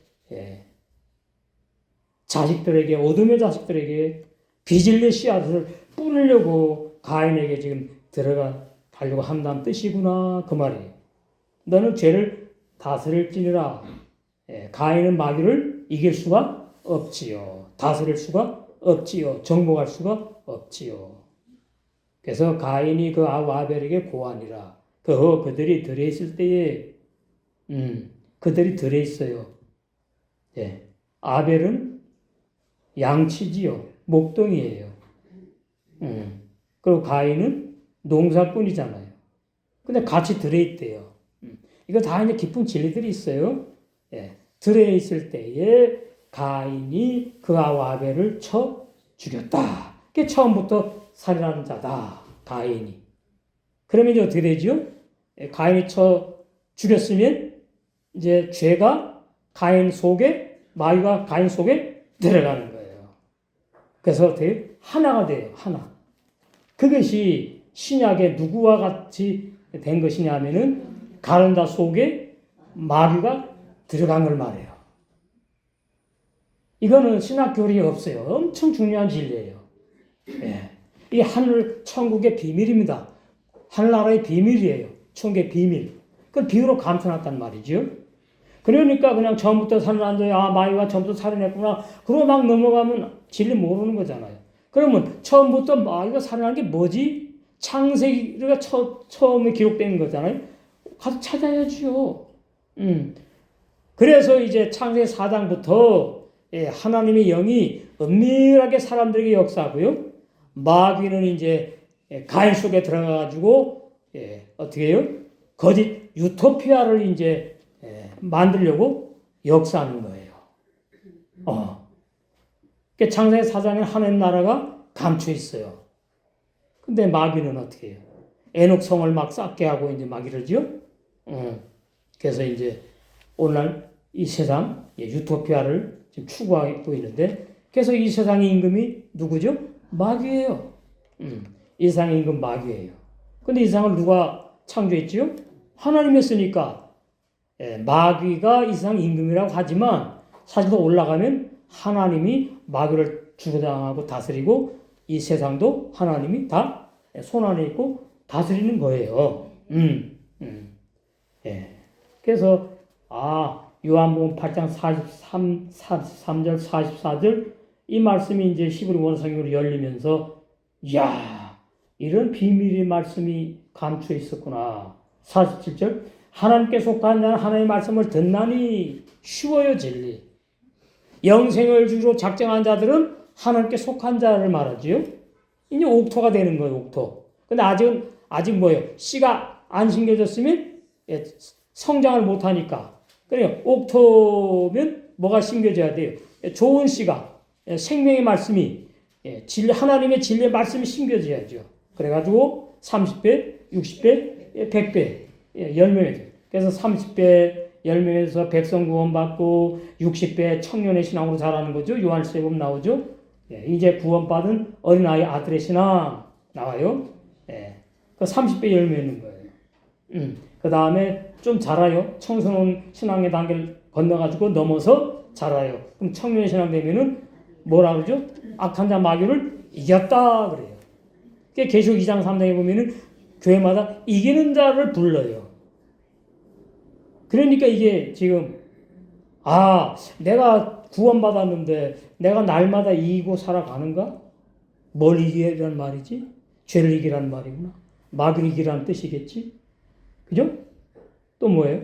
자식들에게, 어둠의 자식들에게 비질의 씨앗을 뿌리려고 가인에게 지금 들어가려고 한다는 뜻이구나 그 말이에요. 너는 죄를 다스릴지니라. 가인은 마귀를 이길 수가 없지요. 다스릴 수가 없지요. 정복할 수가 없지요. 그래서 가인이 그 아벨에게 고하니라. 그들이 들에 있을 때에 그들이 들에 있어요. 아벨은 양치지요. 목동이에요. 그리고 가인은 농사꾼이잖아요. 근데 같이 들에 있대요. 이거 다 이제 깊은 진리들이 있어요. 들에 있을 때에 가인이 그 아벨을 쳐 죽였다. 그게 처음부터 살인하는 자다. 가인이. 그러면 이제 어떻게 되죠? 가인이 쳐 죽였으면 이제 죄가 가인 속에, 마귀가 가인 속에 들어가는 거예요. 그래서 어떻게 하나가 돼요. 하나. 그것이 신약의 누구와 같이 된 것이냐면은 가론다 속에 마귀가 들어간 걸 말해요. 이거는 신학 교리에 없어요. 엄청 중요한 진리예요. 이 하늘 천국의 비밀입니다. 하늘나라의 비밀이에요. 천국의 비밀. 그걸 비유로 감춰놨단 말이죠. 그러니까 그냥 처음부터 살인한다. 마귀가 처음부터 살인했구나. 그러고 막 넘어가면 진리 모르는 거잖아요. 그러면 처음부터 마귀가 살인한 게 뭐지? 창세기가 처음에 기록된 거잖아요. 가서 찾아야죠. 그래서 이제 창세기 4장부터 하나님의 영이 은밀하게 사람들에게 역사하고요. 마귀는 이제 가인 속에 들어가가지고 어떻게 해요? 거짓 유토피아를 이제 만들려고 역사하는 거예요. 그러니까 창세기 4장에 하나님 나라가 감춰 있어요. 근데 마귀는 어떻게 해요? 에녹 성을 막 쌓게 하고 이제 막 이러죠. 그래서 이제 오늘날 이 세상 유토피아를 지금 추구하고 있는데, 그래서 이 세상의 임금이 누구죠? 마귀예요. 이 세상의 임금 마귀예요. 근데 이 세상을 누가 창조했지요? 하나님이 했으니까 마귀가 이 세상 임금이라고 하지만 사실 더 올라가면 하나님이 마귀를 주장하고 다스리고 이 세상도 하나님이 다 손안에 있고 다스리는 거예요. 그래서 요한복음 8장 43절 44절 이 말씀이 이제 히브리 원성으로 열리면서 이야, 이런 비밀의 말씀이 감추어 있었구나. 47절 하나님께 속한 자는 하나님의 말씀을 듣나니 쉬워요 진리. 영생을 주로 작정한 자들은 하나님께 속한 자를 말하지요. 이제 옥토가 되는 거예요. 옥토. 근데 아직 뭐예요? 씨가 안 심겨졌으면 성장을 못하니까. 그래요. 옥토면 뭐가 심겨져야 돼요? 좋은 씨가 생명의 말씀이 하나님의 진리의 말씀이 심겨져야죠. 그래가지고 30배, 60배, 100배 열매죠. 그래서 30배 열매에서 백성 구원받고 60배 청년의 신앙으로 자라는 거죠. 요한일서에 보면 나오죠. 이제 구원받은 어린아이 아들의 신앙 나와요. 그 30배 열매 있는 거예요. 그 다음에 좀 자라요. 청소년 신앙의 단계를 건너가지고 넘어서 자라요. 그럼 청년의 신앙 되면은 뭐라 그러죠? 악한 자 마귀를 이겼다 그래요. 계시록 2장 3장에 보면은 교회마다 이기는 자를 불러요. 그러니까 이게 지금 내가 구원받았는데 내가 날마다 이기고 살아가는가? 뭘 이기라는 말이지? 죄를 이기라는 말이구나. 마귀를 이기라는 뜻이겠지? 그죠? 또 뭐예요?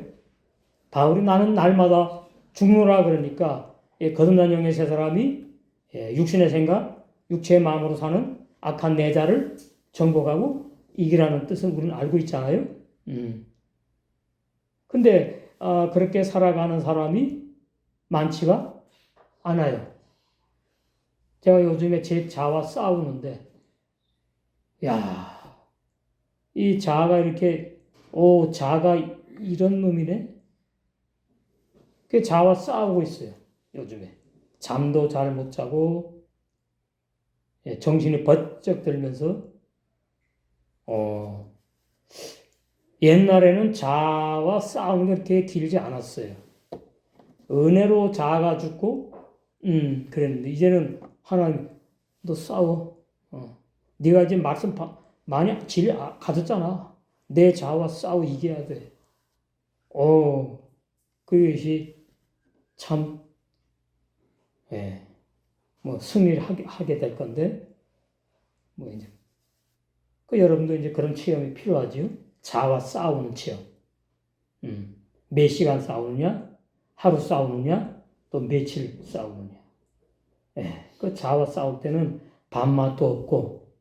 바울이 나는 날마다 죽노라 그러니까 거듭난 영의 세 사람이 육신의 생각, 육체의 마음으로 사는 악한 내 자를 정복하고 이기라는 뜻은 우리는 알고 있잖아요. 근데 그렇게 살아가는 사람이 많지가 않아요. 제가 요즘에 제 자아와 싸우는데 이 자아가 이렇게 자아가 이런 놈이네? 그 자아와 싸우고 있어요. 요즘에 잠도 잘 못 자고 정신이 번쩍 들면서 옛날에는 자아와 싸우는 게 그렇게 길지 않았어요. 은혜로 자아가 죽고 그랬는데 이제는 하나님 너 싸워. 네가 이제 말씀 많이 진리 가졌잖아. 내 자아와 싸워 이겨야 돼. 그것이 참, 예, 뭐 승리를 하게 될 건데, 뭐 이제 여러분도 이제 그런 체험이 필요하죠. 자아와 싸우는 체험. 몇 시간 싸우느냐, 하루 싸우느냐, 또 며칠 싸우느냐. 그 자아와 싸울 때는 밥맛도 없고,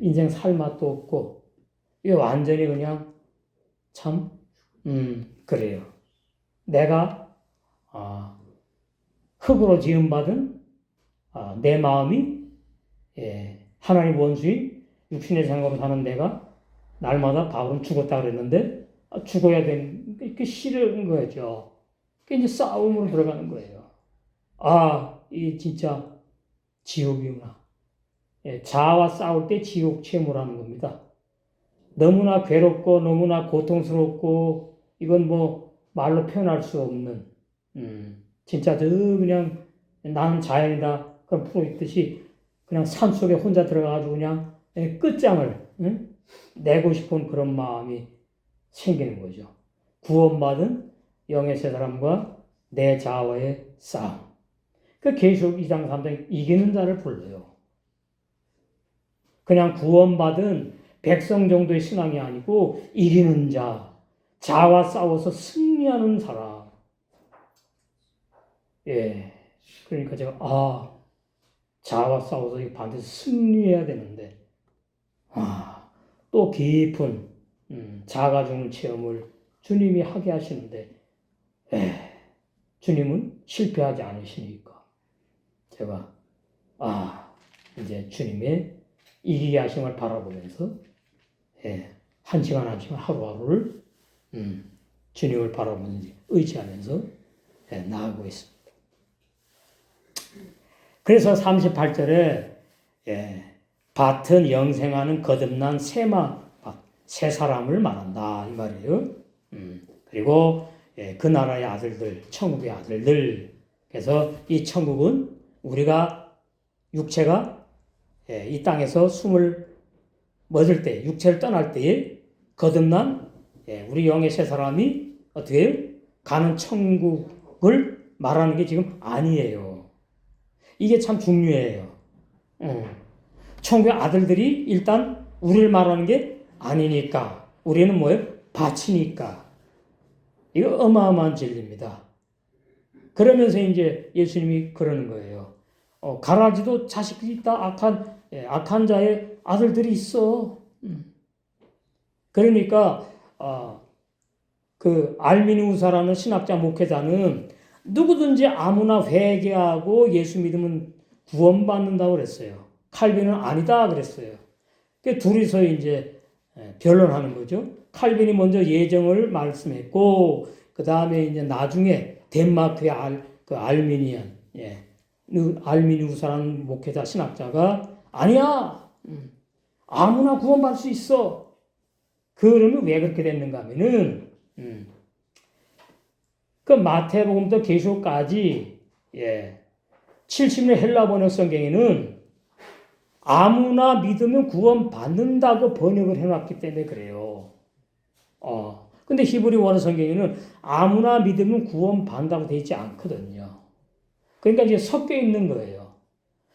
인생 살 맛도 없고, 이게 완전히 그냥 참, 그래요. 내가 흙으로 지음받은 내 마음이 하나님 원수인 육신의 생각으로 사는 내가 날마다 바울은 죽었다 그랬는데 죽어야 되는 게 싫은 거죠. 그게 이제 싸움으로 들어가는 거예요. 이 진짜 지옥이구나. 자아와 싸울 때 지옥 체험을 하는 겁니다. 너무나 괴롭고 너무나 고통스럽고 이건 뭐 말로 표현할 수 없는 진짜 그냥 나는 자연이다 그런 프로 있듯이 그냥 산속에 혼자 들어가가지고 그냥 끝장을 내고 싶은 그런 마음이 생기는 거죠. 구원받은 영의 세 사람과 내 자아와의 싸움. 그 계시록 2장 3장 이기는 자를 불러요. 그냥 구원받은 백성 정도의 신앙이 아니고 이기는 자, 자아와 싸워서 승리하는 사람. 그러니까 제가 자아와 싸워서 반드시 승리해야 되는데 또 깊은 자아가 죽는 체험을 주님이 하게 하시는데 주님은 실패하지 않으시니까 제가 이제 주님의 이기게 하심을 바라보면서 한 시간 한 시간 하루하루를 주님을 바라보면서 의지하면서 나아가고 있습니다. 그래서 38절에 밭은 영생하는 거듭난 세 사람을 말한다 이 말이에요. 그리고 그 나라의 아들들, 천국의 아들들. 그래서 이 천국은 우리가 육체가 이 땅에서 숨을 멎을 때, 육체를 떠날 때에 거듭난 우리 영의 세 사람이 어떻게 가는 천국을 말하는 게 지금 아니에요. 이게 참 중요해요. 천국의 아들들이 일단 우리를 말하는 게 아니니까 우리는 뭐예요? 밭이니까. 이거 어마어마한 진리입니다. 그러면서 이제 예수님이 그러는 거예요. 가라지도 자식들이 있다. 악한 자의 아들들이 있어. 그러니까 그 알미누사라는 신학자 목회자는 누구든지 아무나 회개하고 예수 믿으면 구원받는다고 그랬어요. 칼빈은 아니다 그랬어요. 그 둘이서 이제 변론하는 거죠. 칼빈이 먼저 예정을 말씀했고 그 다음에 이제 나중에 덴마크의 알미니안 알미누사라는 목회자 신학자가 아니야 아무나 구원받을 수 있어. 그러면 왜 그렇게 됐는가 하면은 그 마태복음부터 계시록까지 70년 헬라 번역 성경에는 아무나 믿으면 구원받는다고 번역을 해놨기 때문에 그래요. 근데 히브리 원어 성경에는 아무나 믿으면 구원받는다고 되어 있지 않거든요. 그러니까 이제 섞여 있는 거예요.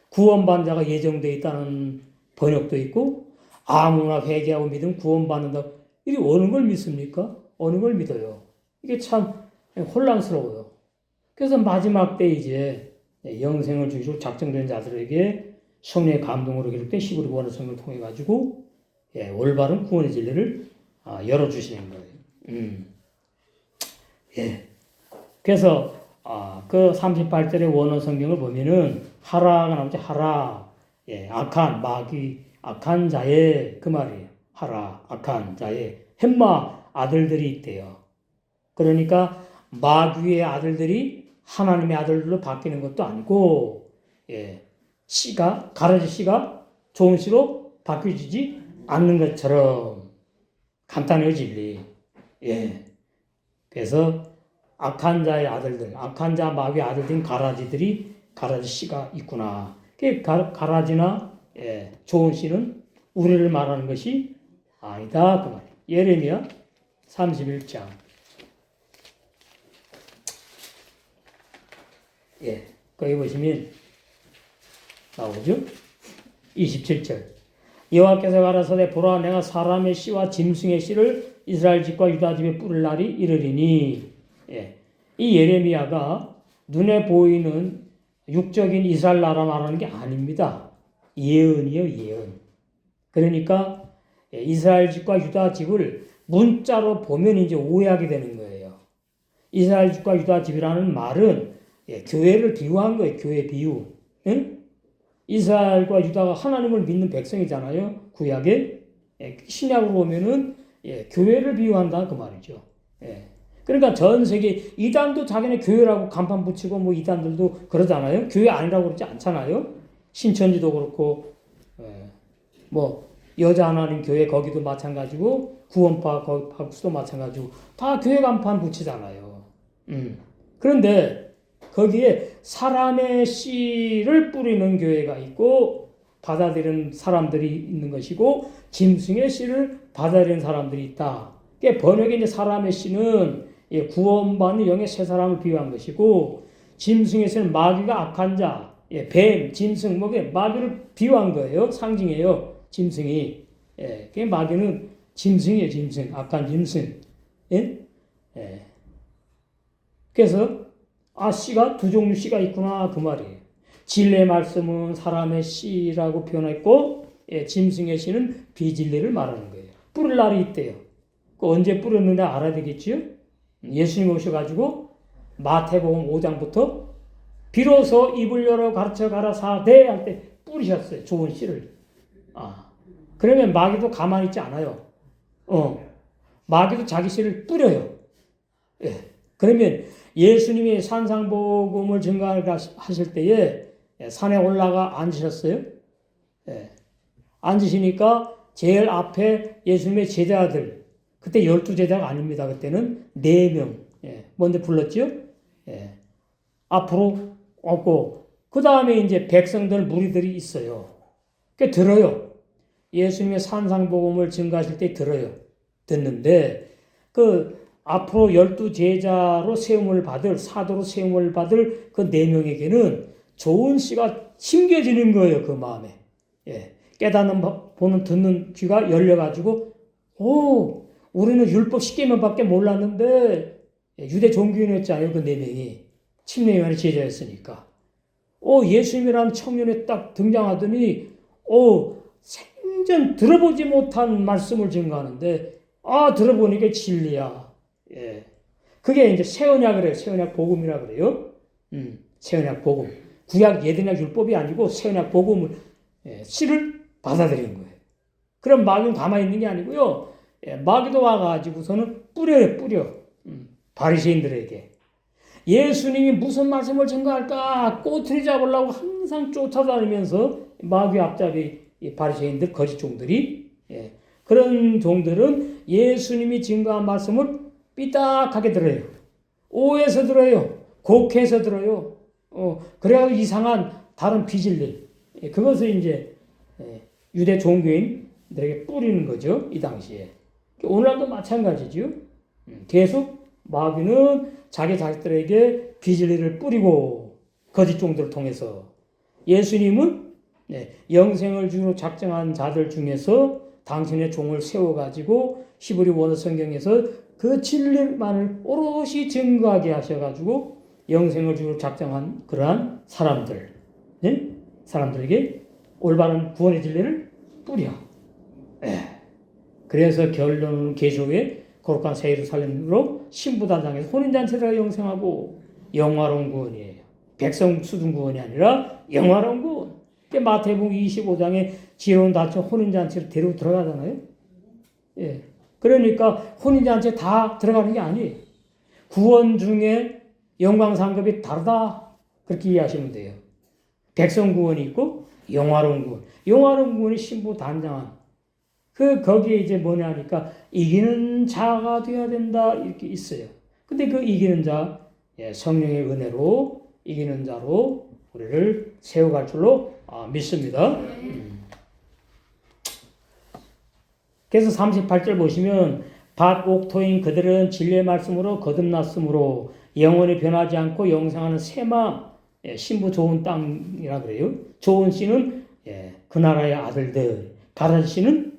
구원받는 자가 예정되어 있다는 번역도 있고 아무나 회개하고 믿으면 구원받는다. 이게 어느 걸 믿습니까? 어느 걸 믿어요? 이게 참 혼란스러워요. 그래서 마지막 때 이제 영생을 주기로 작정된 자들에게 성령의 감동으로 기록된 히브리 원어 성경을 통해 가지고 올바른 구원의 진리를 열어주시는 거예요. 그래서 그 38절의 원어 성경을 보면은 하라가 나오죠. 하라. 악한 마귀 악한 자의 그 말이에요. 하라 악한 자의 햄마 아들들이 있대요. 그러니까 마귀의 아들들이 하나님의 아들들로 바뀌는 것도 아니고 씨가 가라지 씨가 좋은 씨로 바뀌어지지 않는 것처럼 간단해요 진리. 그래서 악한 자의 아들들, 악한 자 마귀의 아들들인 가라지들이 가라지 씨가 있구나. 가라지나 좋은 씨는 우리를 말하는 것이 아니다 그 말이에요. 예레미야 31장 예, 거기 보시면 나오죠. 27절. 여호와께서 가라사대 보라 내가 사람의 씨와 짐승의 씨를 이스라엘 집과 유다 집에 뿌릴 날이 이르리니. 예, 이 예레미야가 눈에 보이는 육적인 이스라엘 나라 말하는 게 아닙니다. 예언이에요, 예언. 그러니까 이스라엘 집과 유다 집을 문자로 보면 이제 오해하게 되는 거예요. 이스라엘 집과 유다 집이라는 말은 교회를 비유한 거예요. 교회 비유. 응? 이스라엘과 유다가 하나님을 믿는 백성이잖아요. 구약에. 신약으로 오면은 교회를 비유한다 그 말이죠. 그러니까 전 세계 이단도 자기네 교회라고 간판 붙이고 뭐 이단들도 그러잖아요. 교회 아니라고 그러지 않잖아요. 신천지도 그렇고 뭐 여자 하나님 교회 거기도 마찬가지고 구원파 박수도 마찬가지고 다 교회 간판 붙이잖아요. 그런데 거기에 사람의 씨를 뿌리는 교회가 있고 받아들이는 사람들이 있는 것이고 짐승의 씨를 받아들이는 사람들이 있다. 번역에 이제 사람의 씨는 구원받는 영의 세 사람을 비유한 것이고 짐승의 씨는 마귀가 악한 자, 뱀, 짐승, 마귀를 비유한 거예요. 상징이에요. 짐승이. 마귀는 짐승이에요. 짐승. 악한 짐승. 그래서 씨가 두 종류 씨가 있구나 그 말이에요. 진리의 말씀은 사람의 씨라고 표현했고 짐승의 씨는 비진리를 말하는 거예요. 뿌릴 날이 있대요. 언제 뿌렸느냐 알아야 되겠지요? 예수님 오셔가지고 마태복음 5장부터 비로소 입을 열어 가르쳐 가라사대 할 때 뿌리셨어요. 좋은 씨를. 그러면 마귀도 가만히 있지 않아요. 마귀도 자기 씨를 뿌려요. 그러면 예수님이 산상복음을 증거하실 때에 산에 올라가 앉으셨어요. 앉으시니까 제일 앞에 예수님의 제자들, 그때 12제자가 아닙니다. 그때는 4명 먼저 불렀죠. 앞으로 오고 그 다음에 이제 백성들 무리들이 있어요. 들어요. 예수님의 산상복음을 증거하실 때 들어요. 듣는데 앞으로 12제자로 세움을 받을 사도로 세움을 받을 그 4명에게는 좋은 씨가 심겨지는 거예요. 그 마음에. 깨닫는 보는 듣는 귀가 열려가지고 우리는 율법 10계명밖에 몰랐는데 유대 종교인이었잖아요. 그 4명이. 침례요한의 제자였으니까. 예수님이라는 청년이 딱 등장하더니 생전 들어보지 못한 말씀을 증거하는데 들어보니까 진리야. 그게 이제 새 언약이래요. 새 언약 복음이라 그래요. 새 언약 복음. 구약 예언약 율법이 아니고 새 언약 복음을 씨를 받아들인 거예요. 그럼 마귀는 가만히 있는 게 아니고요. 마귀도 와가지고서는 뿌려. 바리새인들에게. 예수님이 무슨 말씀을 증거할까 꼬투리 잡으려고 항상 쫓아다니면서 마귀 앞잡이 바리새인들 거짓 종들이 그런 종들은 예수님이 증거한 말씀을 삐딱하게 들어요. 오해해서 들어요. 곡해서 들어요. 그래가지고 이상한 다른 비진리. 그것을 이제 유대 종교인들에게 뿌리는 거죠. 이 당시에. 오늘날도 마찬가지죠. 계속 마귀는 자기 자식들에게 비진리를 뿌리고 거짓 종들을 통해서 예수님은 영생을 주로 작정한 자들 중에서 당신의 종을 세워가지고 히브리 원어 성경에서 그 진리만을 오롯이 증거하게 하셔가지고 영생을 주로 작정한 그러한 사람들, 사람들에게 올바른 구원의 진리를 뿌려. 그래서 결론은 계속에 거룩한 새 예루살렘으로 신부단장에서 혼인잔치가 영생하고 영화로운 구원이에요. 백성 수준 구원이 아니라 영화로운 구원. 마태복음 25장에 지혜로운 다쳐 혼인잔치를 데리고 들어가잖아요. 그러니까 혼인잔치에 다 들어가는 게 아니에요. 구원 중에 영광상급이 다르다. 그렇게 이해하시면 돼요. 백성 구원이 있고 영화로운 구원. 영화로운 구원이 신부 단장한. 거기에 이제 뭐냐 하니까 이기는 자가 되어야 된다. 이렇게 있어요. 근데 그 이기는 자, 성령의 은혜로 이기는 자로 우리를 세워갈 줄로 믿습니다. 그래서 38절 보시면 밭 옥토인 그들은 진리의 말씀으로 거듭났으므로 영원히 변하지 않고 영생하는 새 마음 신부 좋은 땅이라 그래요. 좋은 씨는 그 나라의 아들들, 가라지 씨는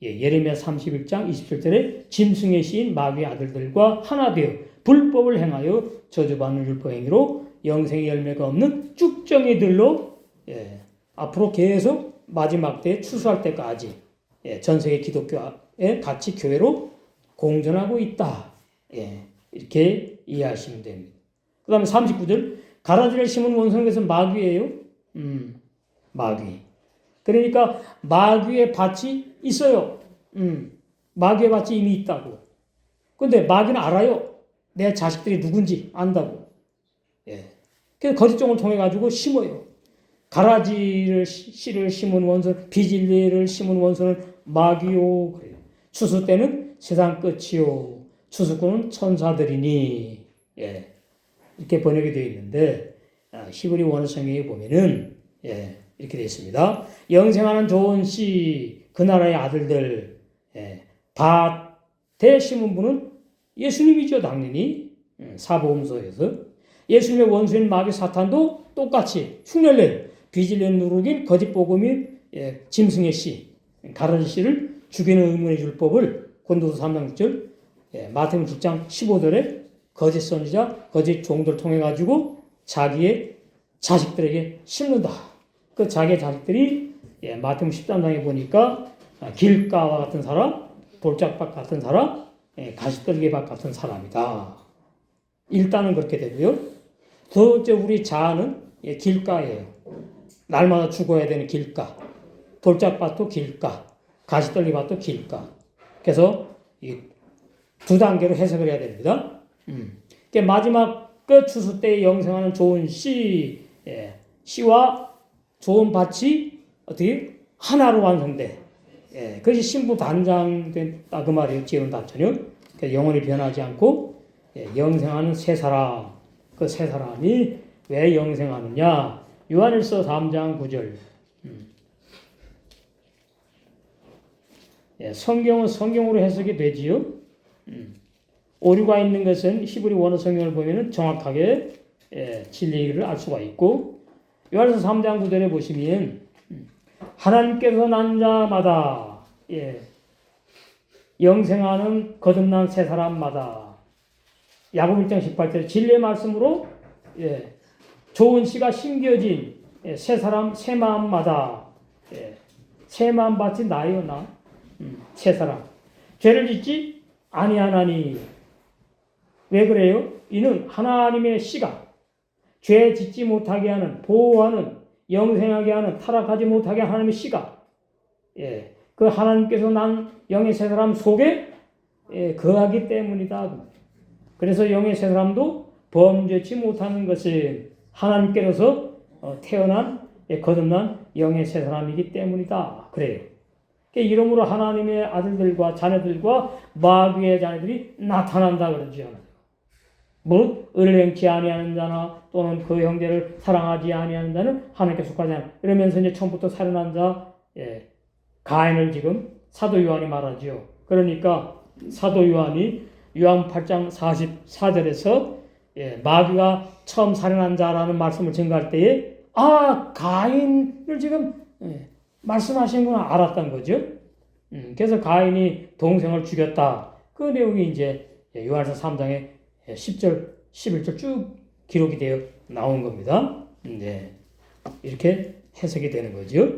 예레미야 31장 27절에 짐승의 씨인 마귀의 아들들과 하나 되어 불법을 행하여 저주받는 율법행위로 영생의 열매가 없는 쭉정이들로 앞으로 계속 마지막 때에 추수할 때까지 전 세계 기독교에 같이 교회로 공존하고 있다. 이렇게 이해하시면 됩니다. 그 다음에 39절 가라지를 심은 원수는 그래서 마귀예요. 마귀. 그러니까 마귀의 밭이 있어요. 마귀의 밭이 이미 있다고. 근데 마귀는 알아요. 내 자식들이 누군지 안다고. 그래서 거짓종을 통해 가지고 심어요. 가라지를 씨를 심은 원수, 비질리를 심은 원수는 마귀요. 그래요. 추수 때는 세상 끝이요. 추수꾼은 천사들이니. 이렇게 번역이 되어 있는데 히브리 원어 성경에 보면은 이렇게 되어 있습니다. 영생하는 좋은 씨, 그 나라의 아들들, 밭에 심은 분은 예수님이죠, 당연히. 사복음서에서 예수님의 원수인 마귀 사탄도 똑같이 흉내를 비질레는 누룩인 거짓 복음인 짐승의 씨, 가라지 씨를 죽이는 의문의 율법을 고린도서 3장 6절, 마태복음 6장 15절에 거짓 선지자, 거짓 종들 통해 가지고 자기의 자식들에게 심는다. 그 자기의 자식들이 마태복음 13장에 보니까 길가와 같은 사람, 돌짝밭 같은 사람, 가시떨기밭 같은 사람이다. 일단은 그렇게 되고요. 두 번째 우리 자아는 길가예요. 날마다 죽어야 되는 길가. 돌짝밭도 길가. 가시떨기밭도 길가. 그래서 이 두 단계로 해석을 해야 됩니다. 마지막 끝 추수 때에 영생하는 좋은 씨, 씨와 좋은 밭이 어떻게 하나로 완성돼. 그것이 신부 단장됐다 그 말이에요. 지은 단처녀. 영원히 변하지 않고 영생하는 새 사람. 그 새 사람이 왜 영생하느냐? 요한일서 3장 9절. 성경은 성경으로 해석이 되지요. 오류가 있는 것은 히브리 원어 성경을 보면 정확하게 진리를 알 수가 있고, 요한일서 3장 9절에 보시면 하나님께서 난 자마다 영생하는 거듭난 새 사람마다 야고보 1장 18절에 진리의 말씀으로 좋은 씨가 심겨진 새 사람 새 마음마다 새 마음 밭이 나요 나 새 사람 죄를 짓지 아니하나니. 왜 그래요? 이는 하나님의 씨가 죄 짓지 못하게 하는, 보호하는, 영생하게 하는, 타락하지 못하게 하는 하나님의 씨가 그 하나님께서 난 영의 새 사람 속에 거하기 때문이다. 그래서 영의 새 사람도 범죄치 못하는 것은 하나님께로서 태어난 거듭난 영의 새 사람이기 때문이다. 그래요. 이러므로 하나님의 아들들과 자녀들과 마귀의 자녀들이 나타난다 그러죠. 뭐 의를 행치 아니하는 자나 또는 그 형제를 사랑하지 아니하는 자는 하나님께 속하지 않아. 이러면서 이제 처음부터 살아난 자 가인을 지금 사도 요한이 말하죠. 그러니까 사도 요한이 요한 8장 44절에서 마귀가 처음 살아난 자라는 말씀을 증거할 때에 가인을 지금 말씀하시는구나 알았던 거죠. 그래서 가인이 동생을 죽였다. 그 내용이 이제 요한서 3장에 10절, 11절 쭉 기록이 되어 나온 겁니다. 이렇게 해석이 되는 거죠.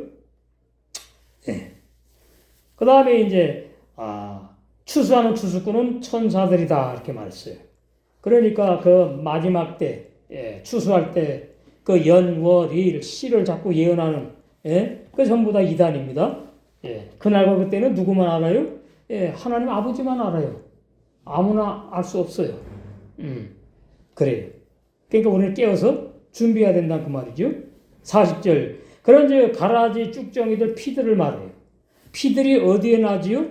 그 다음에 이제 추수하는 추수꾼은 천사들이다 이렇게 말했어요. 그러니까 그 마지막 때 추수할 때 그 연, 월, 일, 시를 자꾸 예언하는 그 전부 다 이단입니다. 그날과 그때는 누구만 알아요? 하나님 아버지만 알아요. 아무나 알 수 없어요. 그래요. 그러니까 우리는 깨어서 준비해야 된다는 그 말이죠. 40절. 그런 이제 가라지 쭉정이들 피들을 말해요. 피들이 어디에 나지요?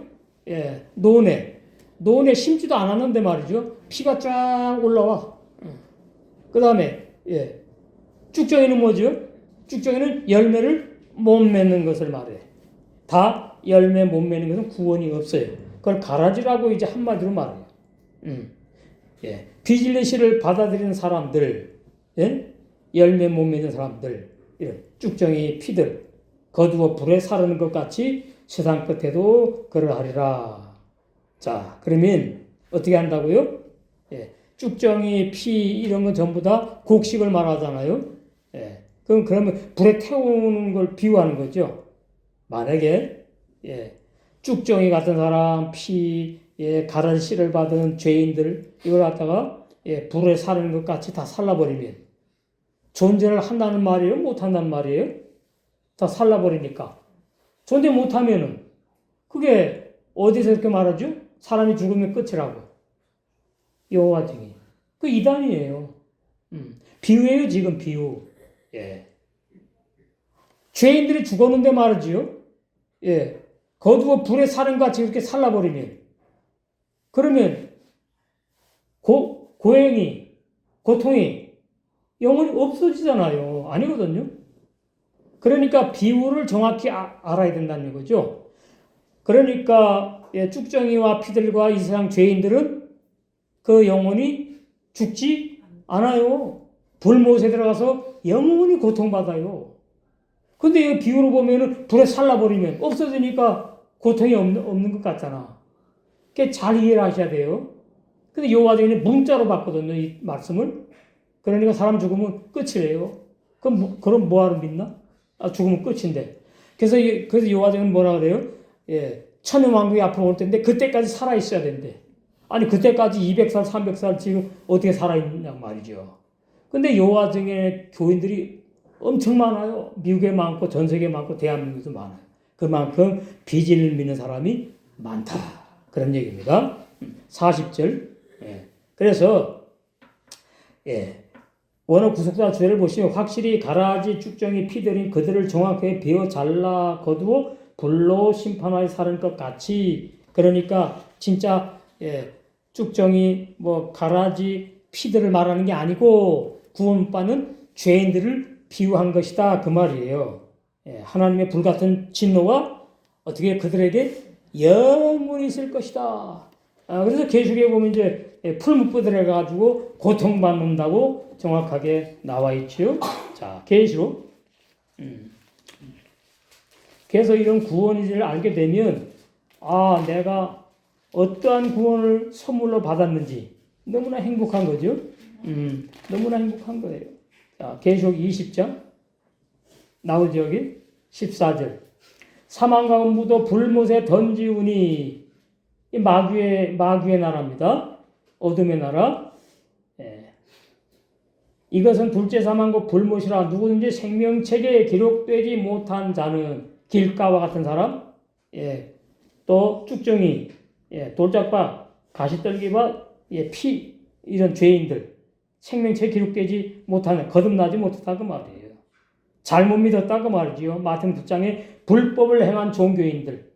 논에. 논에 심지도 않았는데 말이죠. 피가 쫙 올라와. 그 다음에 쭉정이는 뭐죠? 쭉정이는 열매를 못 맺는 것을 말해. 다 열매 못 맺는 것은 구원이 없어요. 그걸 가라지라고 이제 한마디로 말해요. 비질레시를 받아들이는 사람들, 열매 못 맺는 사람들, 이런 쭉정이 피들 거두어 불에 사르는 것 같이 세상 끝에도 그러하리라. 자, 그러면 어떻게 한다고요? 예, 쭉정이 피 이런 건 전부 다 곡식을 말하잖아요. 예, 그러면 불에 태우는 걸 비유하는 거죠. 만약에 쭉정이 같은 사람, 가란 씨를 받은 죄인들 이걸 갖다가 불에 사르는 것 같이 다 살라버리면 존재를 한다는 말이에요? 못한다는 말이에요? 다 살라버리니까. 존재 못하면은 그게 어디서 이렇게 말하죠? 사람이 죽으면 끝이라고. 여호와 증인. 그 이단이에요. 비유예요, 지금 비유. 예. 죄인들이 죽었는데 말이지요. 예. 거두어 불에 사는 것 같이 이렇게 살라버리면 그러면 고행이, 고통이 영원히 없어지잖아요. 아니거든요. 그러니까 비유를 정확히 알아야 된다는 거죠. 그러니까 쭉정이와 피들과 이 세상 죄인들은 그 영혼이 죽지 않아요. 불못에 들어가서 영원히 고통받아요. 근데 이 비유로 보면은 불에 살라버리면 없어지니까 고통이 없는 것 같잖아. 그게 잘 이해를 하셔야 돼요. 근데 여호와 증인은 문자로 봤거든요, 이 말씀을. 그러니까 사람 죽으면 끝이래요. 그럼 뭐하러 믿나? 죽으면 끝인데. 그래서 여호와 증인은 뭐라 그래요? 천년왕국이 앞으로 올 텐데 그때까지 살아 있어야 된대. 아니 그때까지 200살, 300살 지금 어떻게 살아 있냐 말이죠. 근데 여호와 증인의 교인들이 엄청 많아요. 미국에 많고 전 세계에 많고 대한민국에도 많아요. 그만큼 비진을 믿는 사람이 많다. 그런 얘기입니다. 40절. 그래서 원어 구속사 주제를 보시면 확실히 가라지 쭉정이 피들인 그들을 정확하게 베어 잘라 거두어 불로 심판하여 사는 것 같이. 그러니까 진짜 쭉정이 가라지 피들을 말하는 게 아니고 구원받는 죄인들을 비유한 것이다 그 말이에요. 하나님의 불같은 진노가 어떻게 그들에게 영원히 있을 것이다. 그래서 계시록에 보면 이제 풀무불에 가지고 고통받는다고 정확하게 나와 있죠. 자, 계시록. 그래서 이런 구원을 알게 되면 내가 어떠한 구원을 선물로 받았는지 너무나 행복한 거죠. 너무나 행복한 거예요. 자, 계시록 20장 나오죠 여기 14절. 사망과 음부도 불못에 던지우니 이 마귀의 나라입니다. 어둠의 나라. 이것은 둘째 사망과 불못이라 누구든지 생명책에 기록되지 못한 자는 길가와 같은 사람, 또 쭉정이, 돌짝밭, 가시떨기밭, 피 이런 죄인들 생명책에 기록되지 못하는 거듭나지 못했다 그 말이에요. 잘못 믿었다 그 말이지요. 마태복음 9장에 불법을 행한 종교인들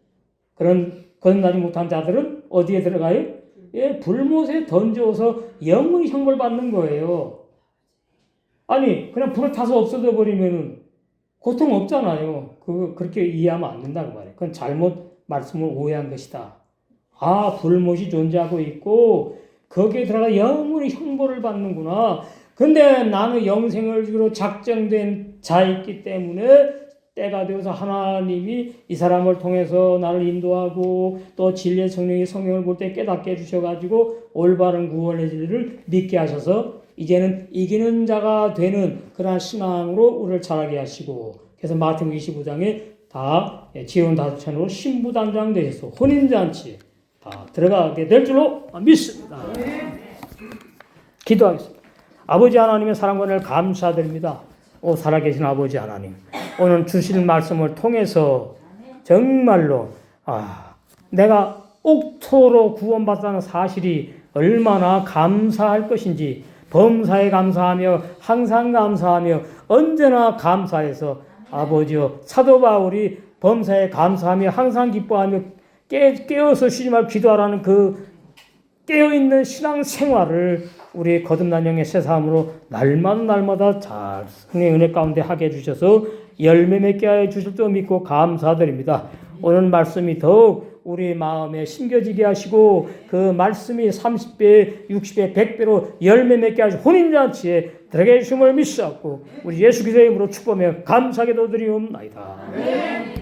그런 거듭나지 못한 자들은 어디에 들어가요? 불못에 던져서 영원히 형벌 받는 거예요. 아니 그냥 불에 타서 없어져 버리면은 고통 없잖아요. 그렇게 이해하면 안 된다고 말이에요. 그건 잘못 말씀을 오해한 것이다. 불못이 존재하고 있고 거기에 들어가 영원히 형벌을 받는구나. 근데 나는 영생을 주로 작정된 자있기 때문에 때가 되어서 하나님이 이 사람을 통해서 나를 인도하고 또 진리의 성령이 성경을 볼 때 깨닫게 해주셔가지고 올바른 구원의 진리를 믿게 하셔서 이제는 이기는 자가 되는 그러한 신앙으로 우리를 자라게 하시고 그래서 마태복음 25장에 다 지온 다수천으로 신부단장 되셔서 혼인잔치 다 들어가게 될 줄로 믿습니다. 기도하겠습니다. 아버지 하나님의 사랑과 은혜를 감사드립니다. 살아계신 아버지 하나님, 오늘 주실 말씀을 통해서 정말로 내가 옥토로 구원받았다는 사실이 얼마나 감사할 것인지 범사에 감사하며 항상 감사하며 언제나 감사해서 아버지여 사도 바울이 범사에 감사하며 항상 기뻐하며 깨어서 쉬지 말고 기도하라는 그 깨어있는 신앙 생활을 우리 거듭난 영의 새사함으로 날마다 잘 성령의 은혜 가운데 하게 해주셔서 열매 맺게 하여 주실 줄 믿고 감사드립니다. 오늘 말씀이 더욱 우리 마음에 심겨지게 하시고 그 말씀이 30배, 60배, 100배로 열매 맺게 하시고 혼인잔치에 들어게 해주심을 믿사옵고 우리 예수 그리스도의 이름으로 축복하며 감사하게 드리옵나이다.